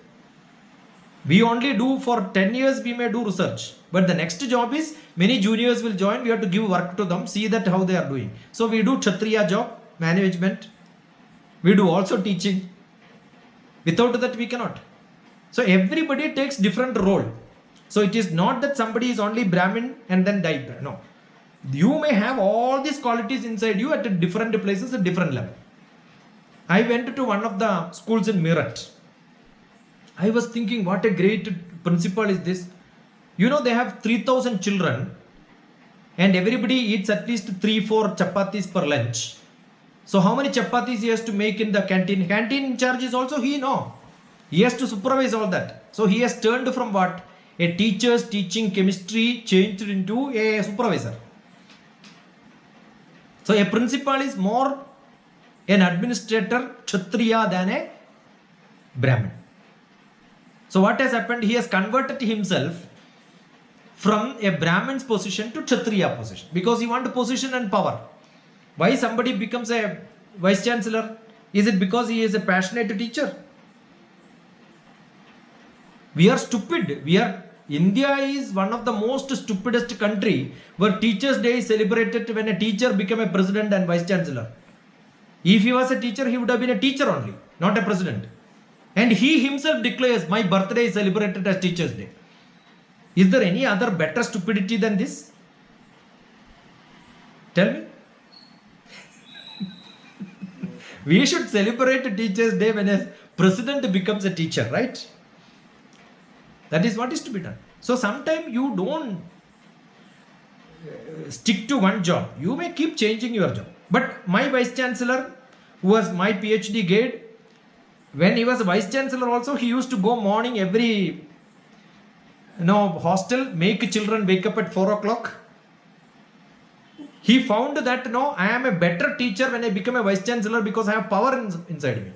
We only do for 10 years, we may do research. But the next job is, many juniors will join, we have to give work to them, see that how they are doing. So we do Kshatriya job, management. We do also teaching. Without that, we cannot. So everybody takes different role. So it is not that somebody is only Brahmin and then died. No. You may have all these qualities inside you at different places at different level. I went to one of the schools in Meerut. I was thinking, what a great principle is this. You know, they have 3,000 children and everybody eats at least 3-4 chapatis per lunch. So how many chapatis he has to make in the canteen? Canteen in charge is also he, no. He has to supervise all that. So he has turned from what? A teacher's teaching chemistry changed into a supervisor. So a principal is more an administrator, Kshatriya, than a Brahmin. So what has happened? He has converted himself from a Brahmin's position to Kshatriya position because he wants position and power. Why somebody becomes a vice chancellor? Is it because he is a passionate teacher? We are stupid. India is one of the most stupidest country where Teachers' Day is celebrated when a teacher became a president and vice chancellor. If he was a teacher, he would have been a teacher only, not a president. And he himself declares, my birthday is celebrated as Teachers' Day. Is there any other better stupidity than this? Tell me. We should celebrate Teachers' Day when a president becomes a teacher, right? That is what is to be done. So sometimes you don't stick to one job. You may keep changing your job. But my vice chancellor, who was my PhD guide, when he was a vice chancellor also, he used to go morning every hostel, make children wake up at 4 o'clock. He found that I am a better teacher when I become a vice chancellor because I have power inside me.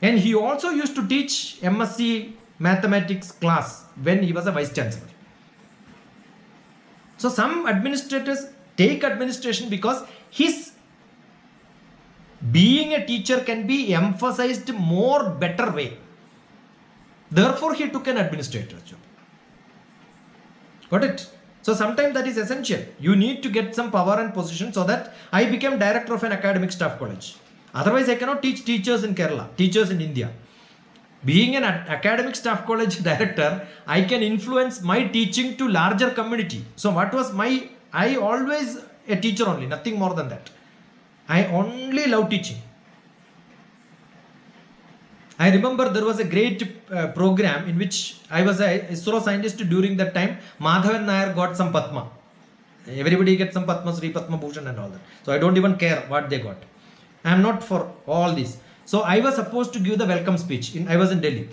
And he also used to teach MSc mathematics class when he was a vice chancellor. So some administrators take administration because his being a teacher can be emphasized more better way. Therefore he took an administrator job. Got it? So sometimes that is essential. You need to get some power and position so that I became director of an academic staff college. Otherwise I cannot teach teachers in Kerala, teachers in India. Being an academic staff college director, I can influence my teaching to larger community. So what was I always a teacher only, nothing more than that. I only love teaching. I remember there was a great program in which I was a ISRO scientist during that time. Madhavan Nair got some Padma. Everybody gets some Padma Shri, Padma Bhushan and all that. So I don't even care what they got. I am not for all this. So I was supposed to give the welcome speech. I was in Delhi.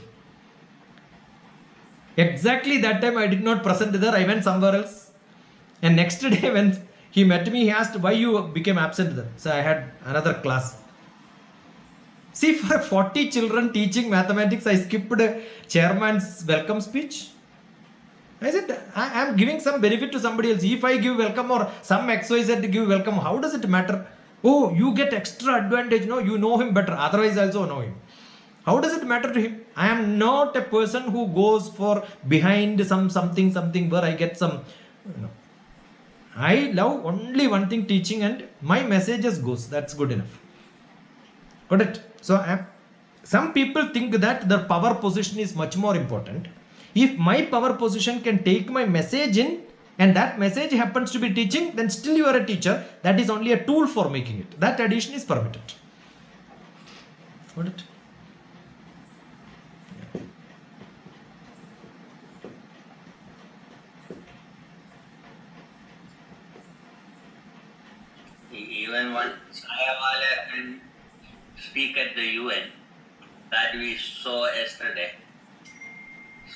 Exactly that time I did not present there. I went somewhere else. And next day when he met me, he asked why you became absent there. So I had another class. See, for 40 children teaching mathematics, I skipped a chairman's welcome speech. I said, I am giving some benefit to somebody else. If I give welcome or some XYZ give welcome, how does it matter? Oh, you get extra advantage. No, you know him better. Otherwise, also know him. How does it matter to him? I am not a person who goes for behind something where I get some. No. I love only one thing, teaching, and my messages goes. That's good enough. Got it? So some people think that their power position is much more important. If my power position can take my message in, and that message happens to be teaching, then still you are a teacher. That is only a tool for making it. That addition is permitted. Got it? Even one Sayawala can speak at the UN that we saw yesterday.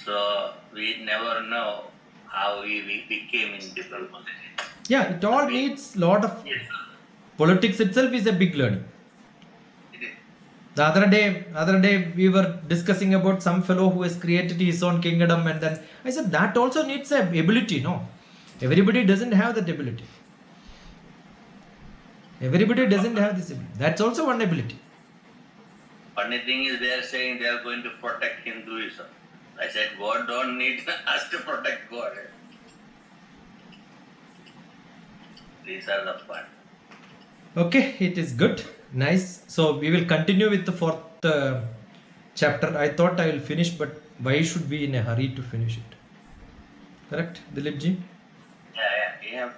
So we never know how we became in different positions. Yeah, it all needs lot of politics itself is a big learning. It is. The other day we were discussing about some fellow who has created his own kingdom, and then I said that also needs a ability. No, everybody doesn't have that ability. Everybody doesn't have this ability. That's also one ability. Funny thing is, they are saying they are going to protect Hinduism. I said, God don't need us to protect God. These are the fun. Okay, it is good, nice. So we will continue with the fourth chapter. I thought I will finish, but why should we in a hurry to finish it? Correct, Dilip ji? Yeah.